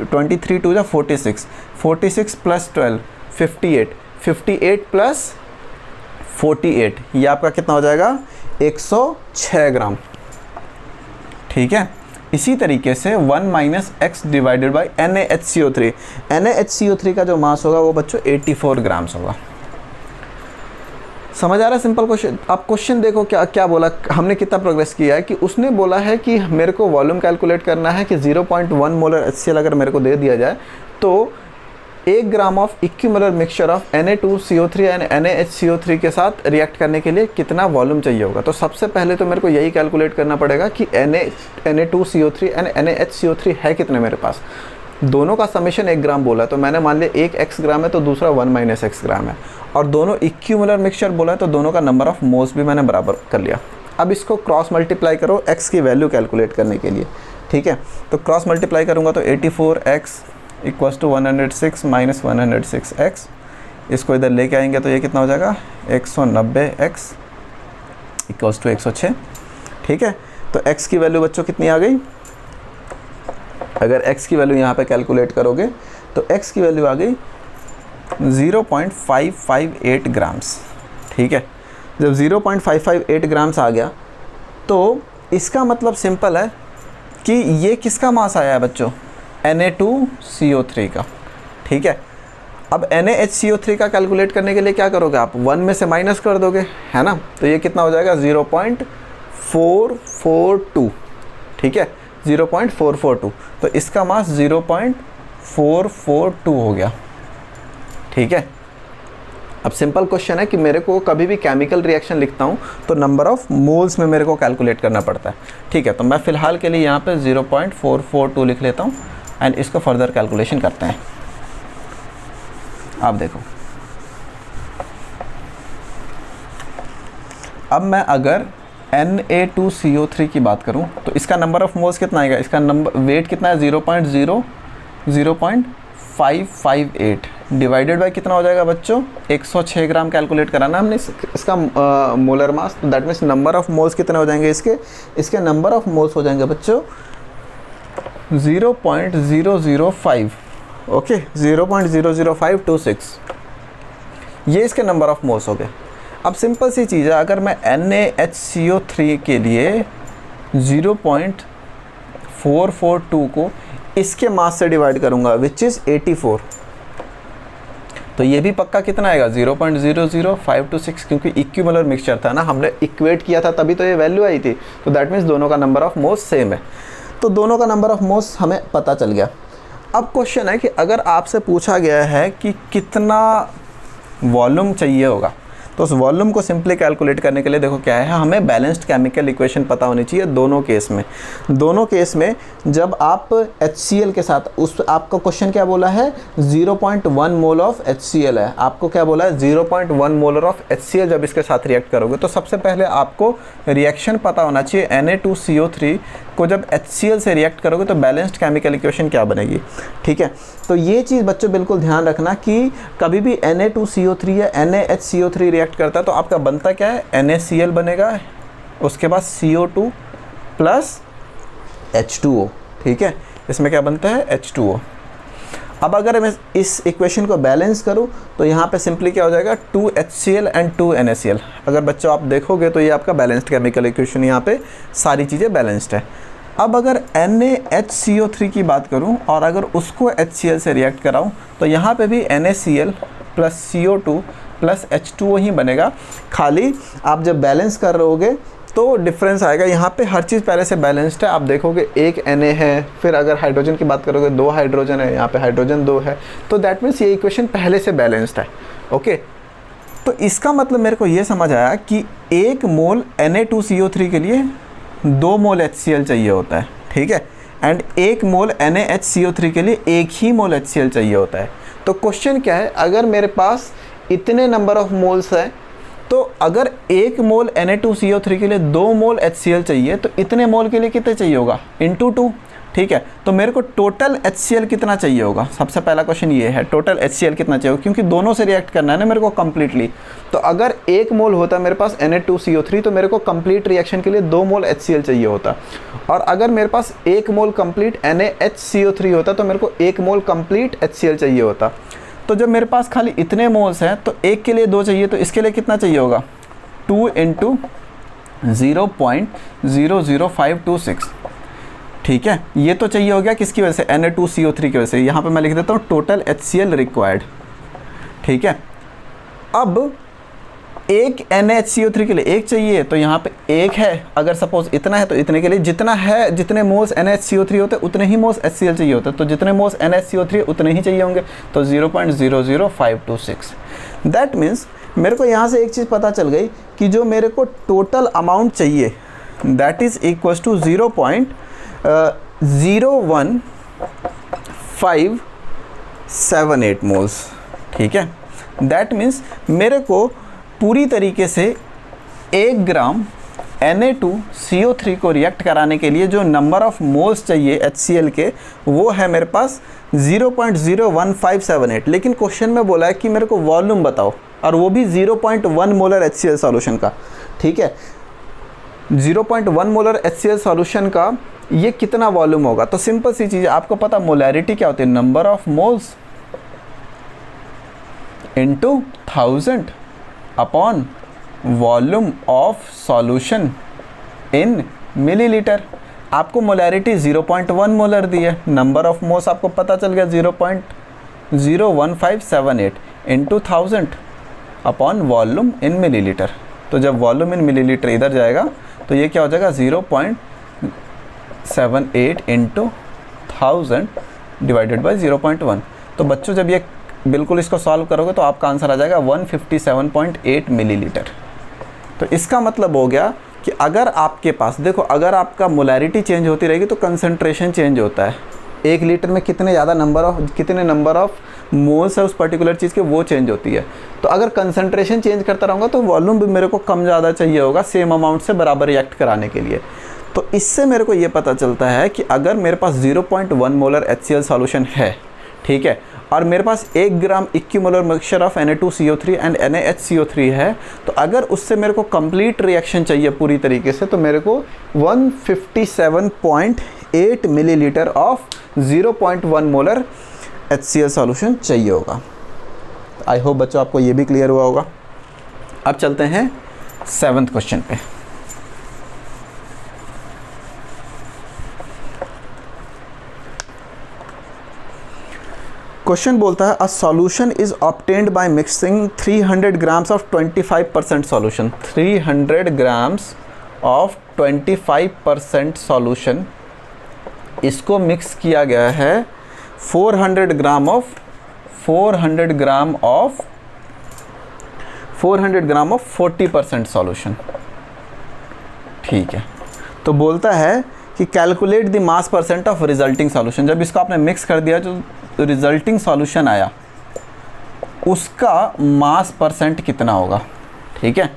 23 2 जा 46, 46 प्लस 12 58, 58 प्लस 48, ये आपका कितना हो जाएगा, 106 ग्राम। ठीक है, इसी तरीके से 1 - x divided by NaHCO3, NaHCO3 का जो मास होगा वो बच्चों 84 ग्राम्स होगा। समझ आ रहा है सिंपल क्वेश्चन। आप क्वेश्चन देखो क्या क्या बोला, हमने कितना प्रोग्रेस किया है कि उसने बोला है कि मेरे को वॉल्यूम कैलकुलेट करना है कि 0.1 मोलर HCl अगर मेरे को दे दिया जाए तो 1 gram of equimolar mixture of Na2CO3 and NaHCO3 के साथ रिएक्ट करने के लिए कितना वॉल्यूम चाहिए होगा। तो सबसे पहले तो मेरे को यही कैलकुलेट करना पड़ेगा कि Na2CO3 एंड NaHCO3 है कितने मेरे पास। दोनों का समेशन 1 ग्राम बोला, तो मैंने मान लिया एक x ग्राम है तो दूसरा 1 - x ग्राम है, और दोनों इक्विमोलर मिक्सचर बोला है तो दोनों का नंबर ऑफ मोल्स भी मैंने बराबर कर लिया। अब इसको क्रॉस मल्टीप्लाई करो x की वैल्यू कैलकुलेट करने के लिए। ठीक है, तो क्रॉस मल्टीप्लाई करूँगा तो 84x equals to 106 minus 106x, इसको इधर लेके आएंगे तो ये कितना हो जाएगा, 190x इक्वल्स टू 106। ठीक है, तो x की वैल्यू बच्चों कितनी आ गई, अगर x की वैल्यू यहाँ पे कैलकुलेट करोगे तो x की वैल्यू आ गई 0.558 ग्राम्स। ठीक है, जब 0.558 ग्राम्स आ गया तो इसका मतलब सिंपल है कि ये किसका मास आया है बच्चों, Na2CO3 का। ठीक है, अब NaHCO3 का कैलकुलेट करने के लिए क्या करोगे आप, 1 में से माइनस कर दोगे, है ना। तो ये कितना हो जाएगा 0.442। ठीक है, 0.442, तो इसका मास 0.442 हो गया। ठीक है, अब सिंपल क्वेश्चन है कि मेरे को कभी भी केमिकल रिएक्शन लिखता हूँ तो नंबर ऑफ मोल्स में मेरे को कैलकुलेट करना पड़ता है। ठीक है, तो मैं फ़िलहाल के लिए यहाँ पे 0.442 लिख लेता हूँ एंड इसको फर्दर कैलकुलेशन करते हैं। आप देखो, अब मैं अगर Na2CO3 की बात करूं तो इसका नंबर ऑफ मोल्स कितना आएगा, इसका नंबर वेट कितना है 0.558 डिवाइडेड बाय कितना हो जाएगा बच्चों, 106 ग्राम कैलकुलेट कराना हमने इसका मोलर मास। तो that means number of moles कितने हो जाएंगे इसके नंबर ऑफ मोल्स हो जाएंगे बच्चों 0.005। ओके, 0.00526, ये इसके नंबर ऑफ मोल्स हो गए। अब सिंपल सी चीज़ है, अगर मैं NaHCO3 के लिए 0.442 को इसके मास से डिवाइड करूंगा विच इज़ 84, तो ये भी पक्का कितना आएगा 0.00526, क्योंकि इक्विमोलर मिक्सचर था ना, हमने इक्वेट किया था तभी तो ये वैल्यू आई थी। तो दैट मीन्स दोनों का नंबर ऑफ मोल्स सेम है, तो दोनों का नंबर ऑफ मोल्स हमें पता चल गया। अब क्वेश्चन है कि अगर आपसे पूछा गया है कि कितना वॉल्यूम चाहिए होगा, तो उस वॉल्यूम को सिंपली कैलकुलेट करने के लिए देखो क्या है, हमें बैलेंस्ड केमिकल इक्वेशन पता होनी चाहिए दोनों केस में। दोनों केस में जब आप HCl के साथ, उस आपका क्वेश्चन क्या बोला है 0.1 मोल ऑफ HCl है, आपको क्या बोला है 0.1 मोलर ऑफ HCl जब इसके साथ रिएक्ट करोगे तो सबसे पहले आपको रिएक्शन पता होना चाहिए Na2CO3 को जब HCl से रिएक्ट करोगे तो बैलेंस्ड केमिकल इक्वेशन क्या बनेगी। ठीक है, तो ये चीज़ बच्चों बिल्कुल ध्यान रखना कि कभी भी Na2CO3 या NaHCO3 रिएक्ट करता है तो आपका बनता क्या है, NaCl बनेगा, उसके बाद CO2 प्लस H2O। ठीक है, इसमें क्या बनता है H2O। अब अगर मैं इस इक्वेशन को बैलेंस करूं तो यहाँ पे सिंपली क्या हो जाएगा 2HCl एंड 2 NaCl। अगर बच्चों आप देखोगे तो ये आपका बैलेंस्ड केमिकल इक्वेशन, यहाँ पे सारी चीज़ें बैलेंस्ड है। अब अगर NaHCO3 की बात करूं और अगर उसको HCl से रिएक्ट कराऊं तो यहाँ पे भी NaCl plus CO2 plus H2O ही बनेगा। खाली आप जब बैलेंस कर रहोगे तो डिफरेंस आएगा। यहाँ पे हर चीज़ पहले से बैलेंस्ड है। आप देखोगे एक Na है, फिर अगर हाइड्रोजन की बात करोगे 2 हाइड्रोजन है, यहाँ पे हाइड्रोजन 2 है, तो दैट मीन्स ये इक्वेशन पहले से बैलेंस्ड है। ओके, तो इसका मतलब मेरे को ये समझ आया कि 1 मोल Na2CO3 के लिए 2 मोल HCl चाहिए होता है, ठीक है, एंड 1 मोल NaHCO3 के लिए 1 ही मोल HCl चाहिए होता है। तो क्वेश्चन क्या है, अगर मेरे पास इतने नंबर ऑफ मोल्स है, तो अगर 1 मोल Na2CO3 के लिए 2 मोल HCl चाहिए, तो इतने मोल के लिए कितने चाहिए होगा, इंटू 2, ठीक है। तो मेरे को टोटल HCl कितना चाहिए होगा, सबसे पहला क्वेश्चन ये है, टोटल HCl कितना चाहिए होगा, क्योंकि दोनों से रिएक्ट करना है ना मेरे को कम्प्लीटली। तो अगर 1 मोल होता मेरे पास Na2CO3, तो मेरे को कंप्लीट रिएक्शन के लिए 2 मोल HCl चाहिए होता, और अगर मेरे पास 1 मोल कंप्लीट NaHCO3 होता, तो मेरे को 1 मोल कंप्लीट HCl चाहिए होता। तो जब मेरे पास खाली इतने मोल्स हैं, तो एक के लिए 2 चाहिए, तो इसके लिए कितना चाहिए होगा, 2 × 0.00526, ठीक है। ये तो चाहिए हो गया किसकी वजह से, Na2CO3 की वजह से। यहाँ पे मैं लिख देता हूँ टोटल HCl रिक्वायर्ड, ठीक है। अब एक NaHCO3 के लिए 1 चाहिए, तो यहाँ पे 1 है, अगर सपोज इतना है तो इतने के लिए जितना है, जितने मोल्स NaHCO3 होते हैं उतने ही मोल्स HCl चाहिए होते हैं, तो जितने मोल्स NaHCO3 उतने ही चाहिए होंगे, तो 0.00526। दैट मीन्स मेरे को यहाँ से एक चीज़ पता चल गई कि जो मेरे को टोटल अमाउंट चाहिए that is equal to 0.01578 moles, ठीक है। दैट मीन्स मेरे को पूरी तरीके से 1 ग्राम Na2CO3 को रिएक्ट कराने के लिए जो नंबर ऑफ मोल्स चाहिए HCl के, वो है मेरे पास 0.01578। लेकिन क्वेश्चन में बोला है कि मेरे को वॉल्यूम बताओ, और वो भी 0.1 मोलर HCl सॉल्यूशन का, ठीक है। 0.1 मोलर HCl सॉल्यूशन का ये कितना वॉल्यूम होगा, तो सिंपल सी चीज़, आपको पता मोलैरिटी क्या होती है, number of moles into 1000 upon volume of solution in millilitre. आपको मोलैरिटी 0.1 मोलर दी है, नंबर ऑफ मोल्स आपको पता चल गया 0.01578 इंटू 1000 अपॉन वॉल्यूम इन मिलीलीटर। तो जब वॉल्यूम इन मिलीलीटर इधर जाएगा तो ये क्या हो जाएगा, 0.78 इंटू 1000 डिवाइडेड बाई 0.1। तो बच्चों जब ये बिल्कुल इसको सॉल्व करोगे तो आपका आंसर आ जाएगा 157.8 मिलीलीटर। तो इसका मतलब हो गया कि अगर आपके पास, देखो अगर आपका मोलैरिटी चेंज होती रहेगी तो कंसंट्रेशन चेंज होता है। 1 लीटर में कितने नंबर ऑफ मोल्स है उस पर्टिकुलर चीज़ के, वो चेंज होती है। तो अगर कंसंट्रेशन चेंज करता रहूँगा तो वॉल्यूम भी मेरे को कम ज़्यादा चाहिए होगा सेम अमाउंट से बराबर रिएक्ट कराने के लिए। तो इससे मेरे को ये पता चलता है कि अगर मेरे पास 0.1 मोलर HCl सॉल्यूशन है, ठीक है, और मेरे पास 1 gram equimolar mixture of Na2CO3 and NaHCO3 है, तो अगर उससे मेरे को कंप्लीट रिएक्शन चाहिए पूरी तरीके से, तो मेरे को 157.8 millilitre of 0.1 molar HCl solution चाहिए होगा। आई होप बच्चों आपको ये भी क्लियर हुआ होगा। अब चलते हैं 7th क्वेश्चन पे। क्वेश्चन बोलता है a solution is obtained by mixing 300 grams of 25% solution. 300 grams of 25% solution, इसको मिक्स किया गया है 400 ग्राम ऑफ 40% सॉल्यूशन, ठीक है। तो बोलता है कि calculate the mass percent of resulting solution. जब इसको आपने मिक्स कर दिया, जो रिजल्टिंग सॉल्यूशन आया उसका मास परसेंट कितना होगा, ठीक है।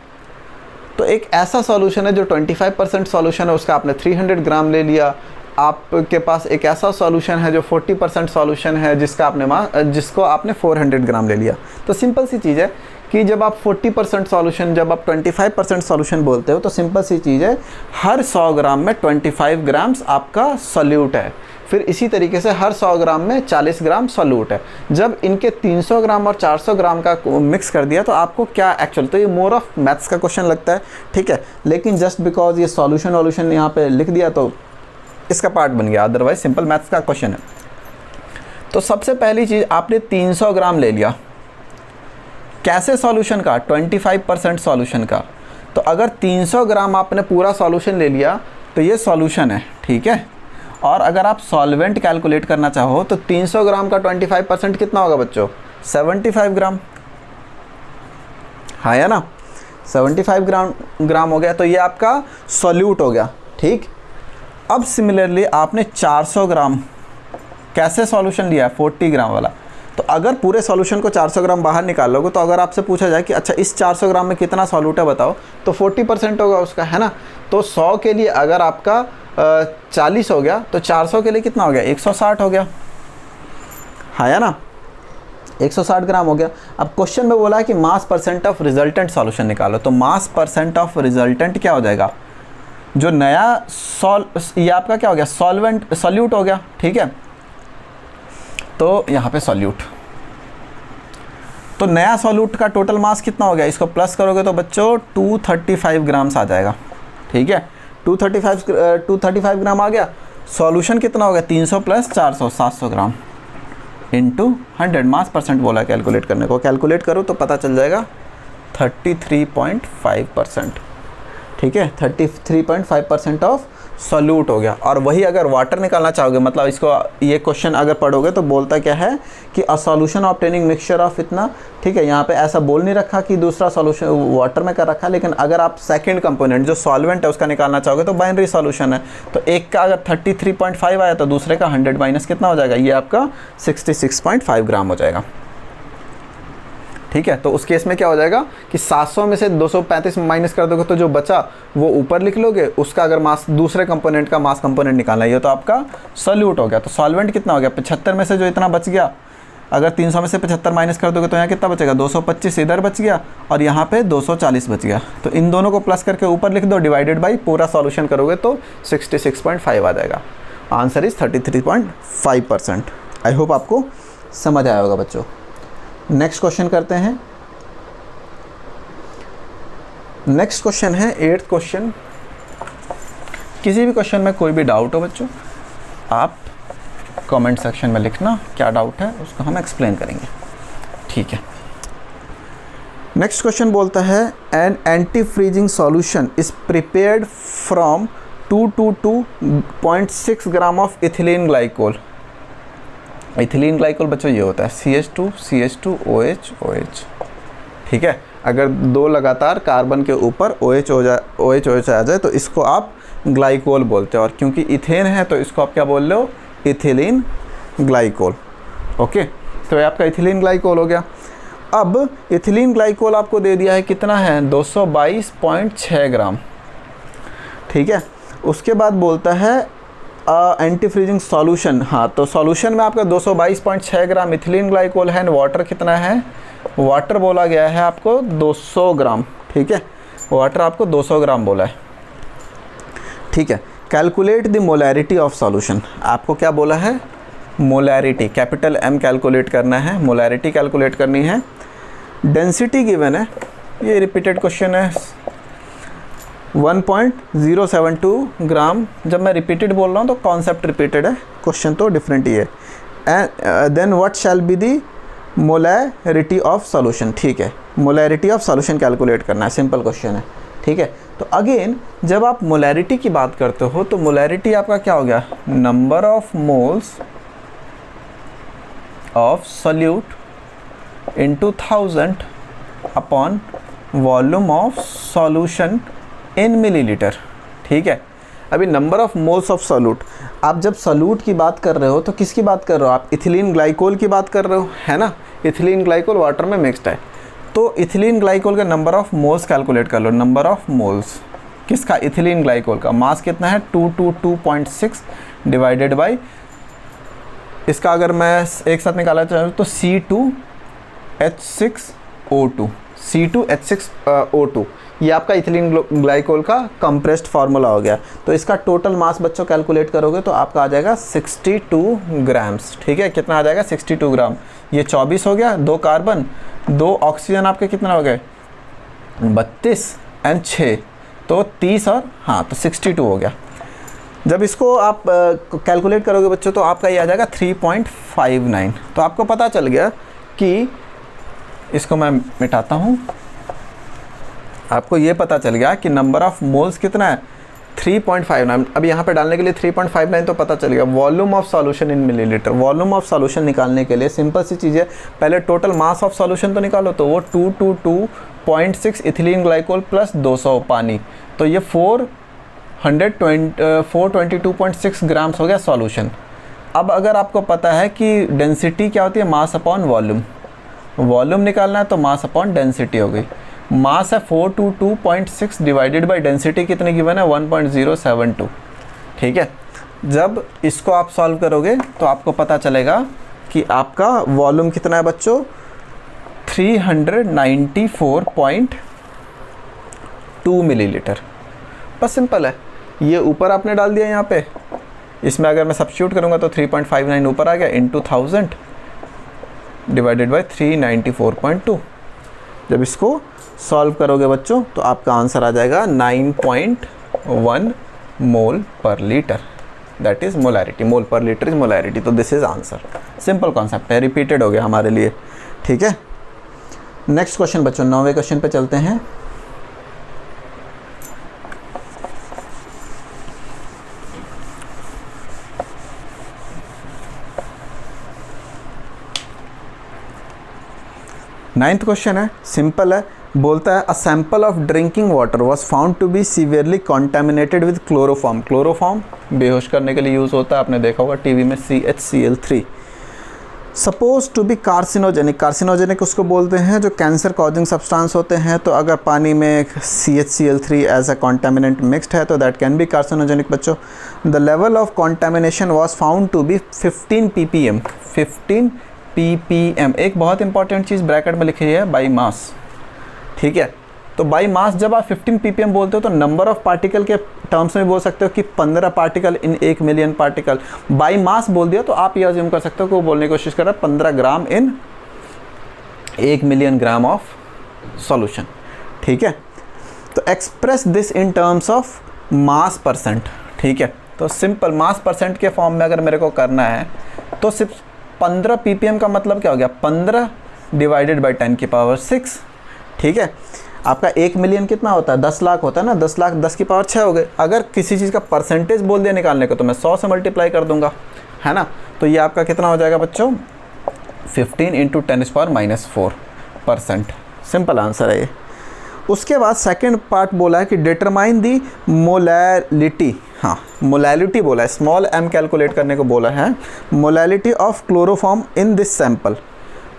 तो एक ऐसा सॉल्यूशन है जो 25% सॉल्यूशन है, उसका आपने 300 ग्राम ले लिया। आपके पास एक ऐसा सॉल्यूशन है जो 40% सॉल्यूशन है जिसको आपने 400 ग्राम ले लिया। तो सिंपल सी चीज़ है कि जब आप 40% सॉल्यूशन, जब आप 25% सॉल्यूशन बोलते हो, तो सिंपल सी चीज़ है, हर 100 ग्राम में 25 ग्राम्स आपका सॉल्यूट है। फिर इसी तरीके से हर 100 ग्राम में 40 ग्राम सॉल्यूट है। जब इनके 300 ग्राम और 400 ग्राम का मिक्स कर दिया तो आपको क्या एक्चुअल, तो ये मोर ऑफ मैथ्स का क्वेश्चन लगता है, ठीक है। लेकिन जस्ट बिकॉज ये सॉल्यूशन यहाँ पे लिख दिया तो इसका पार्ट बन गया, अदरवाइज सिंपल मैथ्स का क्वेश्चन है। तो सबसे पहली चीज़, आपने 300 ग्राम ले लिया, कैसे सॉल्यूशन का, 25% सॉल्यूशन का। तो अगर 300 ग्राम आपने पूरा सॉल्यूशन ले लिया तो ये सॉल्यूशन है, ठीक है। और अगर आप सॉल्वेंट कैलकुलेट करना चाहो तो 300 ग्राम का 25% कितना होगा बच्चों? 75 ग्राम, हाँ या ना, 75 ग्राम हो गया। तो ये आपका सॉल्यूट हो गया, ठीक। अब सिमिलरली आपने 400 ग्राम कैसे सॉल्यूशन लिया है? 40 ग्राम वाला। तो अगर पूरे सॉल्यूशन को 400 ग्राम बाहर निकाल लोगे तो अगर आपसे पूछा जाए कि अच्छा इस 400 ग्राम में कितना सॉल्यूट है बताओ, तो 40% होगा उसका, है ना। तो 100 के लिए अगर आपका 40 हो गया तो 400 के लिए कितना हो गया? 160 हो गया, हाँ या ना, 160 ग्राम हो गया। अब क्वेश्चन में बोला है कि मास परसेंट ऑफ रिजल्टेंट सॉल्यूशन निकालो, तो मास परसेंट ऑफ रिजल्टेंट क्या हो जाएगा? जो नया ये आपका क्या हो गया? सॉल्यूट हो गया, ठीक है। तो यहाँ पे सॉल्यूट, तो नया सॉल्यूट का टोटल मास कितना हो गया? इसको प्लस करोगे तो बच्चों 235 ग्राम्स आ जाएगा, ठीक है। 235 ग्राम आ गया। सॉल्यूशन कितना हो गया? 300 प्लस 400 700 ग्राम इंटू 100, मास परसेंट बोला कैलकुलेट करने को। कैलकुलेट करो तो पता चल जाएगा 33.5%, ठीक है। 33.5% ऑफ सॉल्यूट हो गया। और वही अगर वाटर निकालना चाहोगे, मतलब इसको ये क्वेश्चन अगर पढ़ोगे तो बोलता क्या है कि a solution obtaining mixture of इतना, ठीक है। यहाँ पे ऐसा बोल नहीं रखा कि दूसरा सॉल्यूशन वाटर में कर रखा, लेकिन अगर आप सेकंड कंपोनेंट जो सॉल्वेंट है उसका निकालना चाहोगे तो बाइनरी सॉल्यूशन है। तो एक का अगर 33.5 आया तो दूसरे का 100 माइनस कितना हो जाएगा? ये आपका 66.5 ग्राम हो जाएगा, ठीक है। तो उस केस में क्या हो जाएगा कि 700 में से 235 माइनस कर दोगे तो जो बचा वो ऊपर लिख लोगे, उसका अगर मास दूसरे कंपोनेंट का मास कंपोनेंट निकालना है, ये तो आपका सॉल्यूट हो गया। तो सॉल्वेंट कितना हो गया? 75 में से जो इतना बच गया, अगर 300 में से 75 माइनस कर दोगे तो यहाँ कितना बचेगा? 225 इधर बच गया और यहाँ पे 240 बच गया। तो इन दोनों को प्लस करके ऊपर लिख दो, डिवाइडेड बाई पूरा सॉल्यूशन करोगे तो 66.5 आ जाएगा। Answer is 33.5%। आई होप आपको समझ आया होगा बच्चों। नेक्स्ट क्वेश्चन करते हैं। नेक्स्ट क्वेश्चन है 8th क्वेश्चन। किसी भी क्वेश्चन में कोई भी डाउट हो बच्चों, आप कमेंट सेक्शन में लिखना, क्या डाउट है उसको हम एक्सप्लेन करेंगे, ठीक है। नेक्स्ट क्वेश्चन बोलता है an anti freezing solution is prepared from 222.6 gram of ethylene glycol. Ethylene glycol बच्चों ये होता है CH2 CH2 OH OH, ठीक है। अगर दो लगातार कार्बन के ऊपर OH आ जाए तो इसको आप ग्लाइकोल बोलते हो, और क्योंकि इथेन है तो इसको आप क्या बोल रहे हो? Ethylene glycol, okay. तो ये आपका इथिलीन ग्लाइकोल हो गया। अब इथिलीन ग्लाइकोल आपको दे दिया है कितना है? 222.6 ग्राम, ठीक है। उसके बाद बोलता है एंटी फ्रीजिंग सॉल्यूशन, हाँ तो सॉल्यूशन में आपका 222.6 ग्राम इथिलीन ग्लाइकोल है। वाटर कितना है? वाटर बोला गया है आपको 200 ग्राम, ठीक है। वाटर आपको 200 ग्राम बोला है, ठीक है। Calculate the molarity of solution, आपको क्या बोला है? मोलैरिटी, कैपिटल M कैलकुलेट करना है, मोलैरिटी कैलकुलेट करनी है। डेंसिटी गिवन है, ये रिपीटेड क्वेश्चन है, 1.072 ग्राम। जब मैं रिपीटेड बोल रहा हूँ तो कॉन्सेप्ट रिपीटेड है, क्वेश्चन तो डिफरेंट ही है। And then what shall be the molarity of solution, ठीक है। मोलैरिटी ऑफ सॉल्यूशन कैलकुलेट करना है, सिंपल क्वेश्चन है, ठीक है। तो अगेन जब आप मोलैरिटी की बात करते हो तो मोलैरिटी आपका क्या हो गया? Number of moles of solute into 1000 upon volume of solution in millilitre, ठीक है। अभी number of moles of solute, आप जब सॉल्यूट की बात कर रहे हो तो किसकी बात कर रहे हो? आप इथिलीन ग्लाइकोल की बात कर रहे हो, है ना। इथिलीन ग्लाइकोल वाटर में मिक्स्ड है, तो इथिलीन ग्लाइकोल का नंबर ऑफ मोल्स कैलकुलेट कर लो। नंबर ऑफ मोल्स किसका? इथिलीन ग्लाइकोल का। मास कितना है? 222.6 डिवाइडेड बाई, इसका अगर मैं एक साथ निकालना चाहूँ तो C2H6O2, C2H6O2, ये आपका इथिलीन ग्लाइकोल का कंप्रेस्ड फार्मूला हो गया। तो इसका टोटल मास बच्चों कैलकुलेट करोगे तो आपका आ जाएगा 62 ग्राम्स, ठीक है। कितना आ जाएगा? 62 ग्राम। ये 24 हो गया, 2 कार्बन 2 ऑक्सीजन, आपके कितना हो गए? 32 एंड 6 तो 30 और हाँ तो 62 हो गया। जब इसको आप कैलकुलेट करोगे बच्चों तो आपका ये आ जाएगा 3.59। तो आपको पता चल गया कि, इसको मैं मिटाता हूँ, आपको ये पता चल गया कि नंबर ऑफ मोल्स कितना है 3.59। अब यहाँ पे डालने के लिए 3.59 तो पता चल गया। Volume of solution in millilitre, volume of solution निकालने के लिए सिंपल सी चीज़ है, पहले टोटल मास ऑफ सॉल्यूशन तो निकालो, तो वो 222.6 इथिलीन ग्लाइकोल प्लस 200 पानी, तो ये 422.6 ग्राम्स हो गया सॉल्यूशन। अब अगर आपको पता है कि डेंसिटी क्या होती है, मास अपॉन वॉल्यूम, वॉल्यूम निकालना है तो मास अपॉन डेंसिटी हो गई। मास है 422.6 डिवाइडेड बाय डेंसिटी कितनी गिवन है 1.072। ठीक है, जब इसको आप सॉल्व करोगे तो आपको पता चलेगा कि आपका वॉल्यूम कितना है बच्चों 394.2 मिलीलीटर। बस सिंपल है, ये ऊपर आपने डाल दिया यहाँ पे, इसमें अगर मैं सब्स्टिट्यूट करूँगा तो 3.59 ऊपर आ गया इंटू 1000 डिवाइडेड बाय 394.2। जब इसको सॉल्व करोगे बच्चों तो आपका आंसर आ जाएगा 9.1 मोल पर लीटर, दैट इज़ मोलैरिटी, मोल पर लीटर इज मोलैरिटी। तो this is answer. Simple concept है, रिपीटेड हो गया हमारे लिए। ठीक है, नेक्स्ट क्वेश्चन बच्चों, 9वें क्वेश्चन पे चलते हैं। नाइन्थ क्वेश्चन है, सिंपल है, बोलता है a sample of drinking water was found to be severely contaminated with chloroform. Chloroform बेहोश करने के लिए यूज़ होता है, आपने देखा होगा टीवी में, CHCl3। Suppose to be carcinogenic, carcinogenic उसको बोलते हैं जो कैंसर कॉजिंग सब्सटेंस होते हैं। तो अगर पानी में CHCl3 एज अ कॉन्टामिनेंट मिक्सड है तो दैट कैन बी कार्सिनोजेनिक बच्चों। The level of contamination was found to be 15 ppm, 15 ppm। एक बहुत इंपॉर्टेंट चीज़ ब्रैकेट में लिखी है, बाई मास। ठीक है, तो बाई मास जब आप 15 ppm बोलते हो तो नंबर ऑफ पार्टिकल के टर्म्स में बोल सकते हो कि 15 particle in 1 million particle. By mass बोल दिया तो आप ये अज्यूम कर सकते हो कि वो बोलने की कोशिश कर रहा है 15 ग्राम इन 1 मिलियन ग्राम ऑफ सॉल्यूशन। ठीक है, तो express this in terms of mass percent. ठीक है, तो सिंपल मास परसेंट के फॉर्म में अगर मेरे को करना है तो सिर्फ 15 ppm का मतलब क्या हो गया, 15 डिवाइडेड बाई 10 की पावर 6। ठीक है, आपका 1 मिलियन कितना होता है, 10 लाख होता है ना, 10 लाख 10 की पावर 6 हो गए। अगर किसी चीज़ का परसेंटेज बोल दिया निकालने को तो मैं 100 से मल्टीप्लाई कर दूंगा, है ना। तो ये आपका कितना हो जाएगा बच्चों 15 इंटू 10⁻⁴%। सिंपल आंसर है ये। उसके बाद सेकंड पार्ट बोला है कि डिटरमाइन दी मोलैलिटी। हाँ, मोलैलिटी बोला है, स्मॉल m कैलकुलेट करने को बोला है, molality of chloroform in this sample.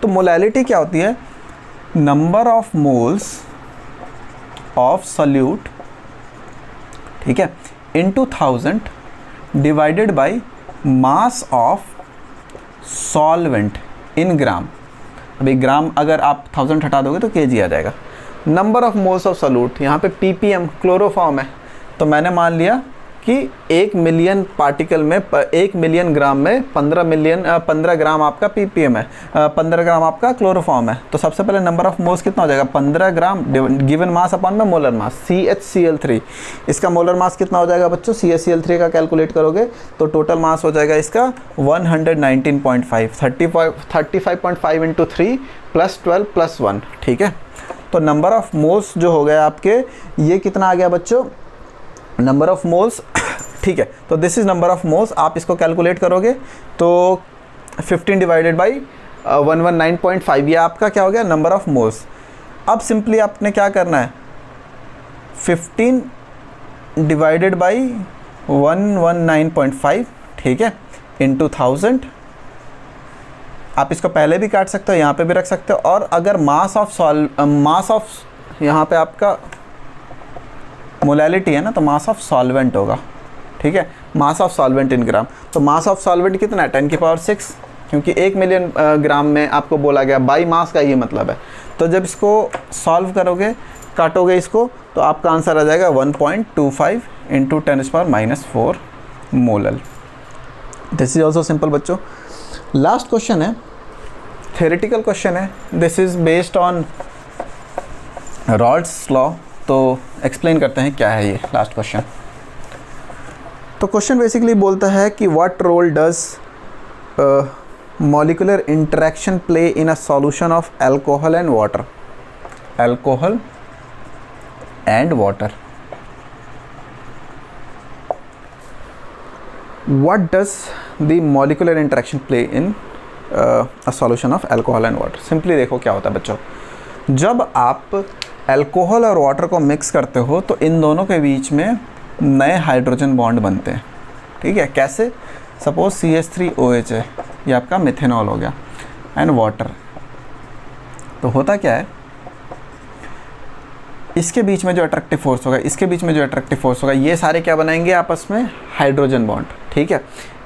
तो मोलैलिटी क्या होती है, number of moles of solute, ठीक है, into 1000 divided by mass of solvent in gram. अभी ग्राम अगर आप 1000 हटा दोगे तो kg आ जाएगा। Number of moles of solute, यहाँ पे ppm क्लोरोफॉर्म है, तो मैंने मान लिया कि 1 मिलियन पार्टिकल में 1 मिलियन ग्राम में 15 ग्राम आपका ppm है, 15 ग्राम आपका क्लोरोफॉर्म है। तो सबसे पहले नंबर ऑफ मोल्स कितना हो जाएगा 15 ग्राम गिवन मास अपॉन में मोलर मास CHCl3। इसका मोलर मास कितना हो जाएगा बच्चों, CHCl3 का कैलकुलेट करोगे तो टोटल मास हो जाएगा इसका 119.5, 35.5 इंटू 3 प्लस 12 प्लस 1। ठीक है, तो नंबर ऑफ मोल्स जो हो गया आपके, ये कितना आ गया बच्चों, नंबर ऑफ मोल्स। ठीक है, तो this is number of moles. आप इसको कैलकुलेट करोगे तो 15 डिवाइडेड बाई 119.5, ये आपका क्या हो गया नंबर ऑफ मोल्स। अब सिंपली आपने क्या करना है, 15 डिवाइडेड बाई 119.5, ठीक है, इंटू 1000। आप इसको पहले भी काट सकते हो, यहाँ पे भी रख सकते हो। और अगर मास ऑफ यहाँ पे आपका मोलैलिटी है ना, तो मास ऑफ सॉल्वेंट होगा। ठीक है, मास ऑफ सॉल्वेंट इन ग्राम। तो मास ऑफ सॉल्वेंट कितना है 10 की पावर 6, क्योंकि 1 मिलियन ग्राम में आपको बोला गया, बाई मास का ये मतलब है। तो जब इसको सॉल्व करोगे, काटोगे इसको, तो आपका आंसर आ जाएगा 1.25 into 10⁻⁴ molal. This is also simple बच्चों। लास्ट क्वेश्चन है, थ्योरेटिकल क्वेश्चन है, this is based on Raoult's law. तो एक्सप्लेन करते हैं क्या है ये लास्ट क्वेश्चन। तो क्वेश्चन बेसिकली बोलता है कि what role does molecular interaction play in a solution of alcohol and water. Alcohol and water. What does the molecular interaction play in a solution of alcohol and water? Simply देखो क्या होता है बच्चों, जब आप अल्कोहल और water को mix करते हो तो इन दोनों के बीच में नए हाइड्रोजन बॉन्ड बनते हैं, ठीक है। कैसे? सपोज CH3OH है, ये आपका मिथेनॉल हो गया, एंड वाटर। तो होता क्या है, इसके बीच में जो अट्रैक्टिव फोर्स होगा, इसके बीच में जो अट्रैक्टिव फोर्स होगा, ये सारे क्या बनाएंगे आपस में? हाइड्रोजन बॉन्ड, ठीक है।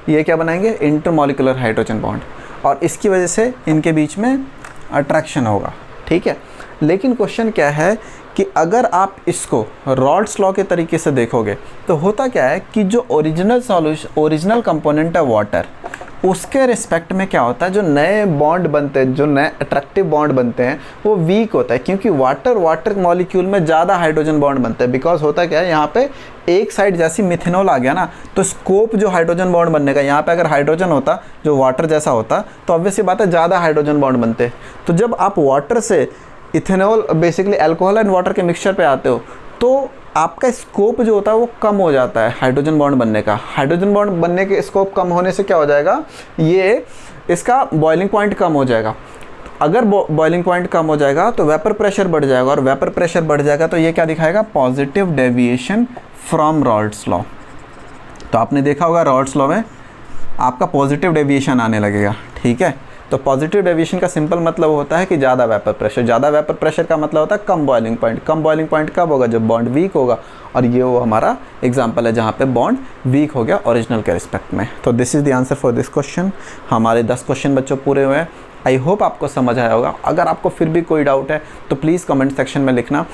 ये क्या बनाएंगे? इंटरमॉलिक्यूलर हाइड्रोजन बॉन्ड, और इसकी वजह से इनके बीच में अट्रैक्शन होगा, ठीक है। लेकिन क्वेश्चन क्या है कि अगर आप इसको रॉल्स लॉ के तरीके से देखोगे तो होता क्या है कि जो ओरिजिनल कंपोनेंट है वाटर, उसके रिस्पेक्ट में क्या होता है, जो नए बॉन्ड बनते हैं, जो नए अट्रैक्टिव बॉन्ड बनते हैं, वो वीक होता है, क्योंकि वाटर मॉलिक्यूल में ज़्यादा हाइड्रोजन बॉन्ड बनते हैं। बिकॉज होता क्या है, यहाँ पे एक साइड जैसी मिथेनॉल आ गया ना, तो स्कोप जो हाइड्रोजन बॉन्ड बनने का, यहाँ पे अगर हाइड्रोजन होता जो वाटर जैसा होता तो ऑब्वियसली बात है ज़्यादा हाइड्रोजन बॉन्ड बनते। तो जब आप वाटर से ethanol, basically alcohol and water के मिक्सचर पे आते हो, तो आपका स्कोप जो होता है वो कम हो जाता है हाइड्रोजन बॉन्ड बनने का। हाइड्रोजन बॉन्ड बनने के स्कोप कम होने से क्या हो जाएगा, ये इसका बॉइलिंग पॉइंट कम हो जाएगा। अगर बॉइलिंग पॉइंट कम हो जाएगा तो वेपर प्रेशर बढ़ जाएगा, और वेपर प्रेशर बढ़ जाएगा तो ये क्या दिखाएगा? Positive deviation from Rawls law. तो आपने देखा होगा रॉल्स लॉ में आपका पॉजिटिव डेविएशन आने लगेगा, ठीक है। तो पॉजिटिव डेविएशन का सिंपल मतलब होता है कि ज़्यादा वेपर प्रेशर। ज़्यादा वेपर प्रेशर का मतलब होता है कम बॉइलिंग पॉइंट। कम बॉइलिंग पॉइंट कब होगा? जब बॉन्ड वीक होगा, और ये वो हमारा एग्जांपल है जहाँ पे बॉन्ड वीक हो गया ओरिजिनल के रिस्पेक्ट में। तो this is the answer for this question. हमारे 10 क्वेश्चन बच्चों पूरे हुए हैं। आई होप आपको समझ आया होगा। अगर आपको फिर भी कोई डाउट है तो प्लीज़ कमेंट सेक्शन में लिखना।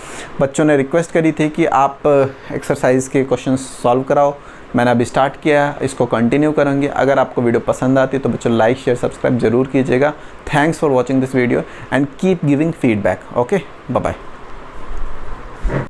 बच्चों ने रिक्वेस्ट करी थी कि आप एक्सरसाइज के क्वेश्चन सॉल्व कराओ, मैंने अभी स्टार्ट किया है, इसको कंटिन्यू करेंगे। अगर आपको वीडियो पसंद आती तो बच्चों लाइक शेयर सब्सक्राइब जरूर कीजिएगा। Thanks for watching this video and keep giving feedback. Okay, bye bye.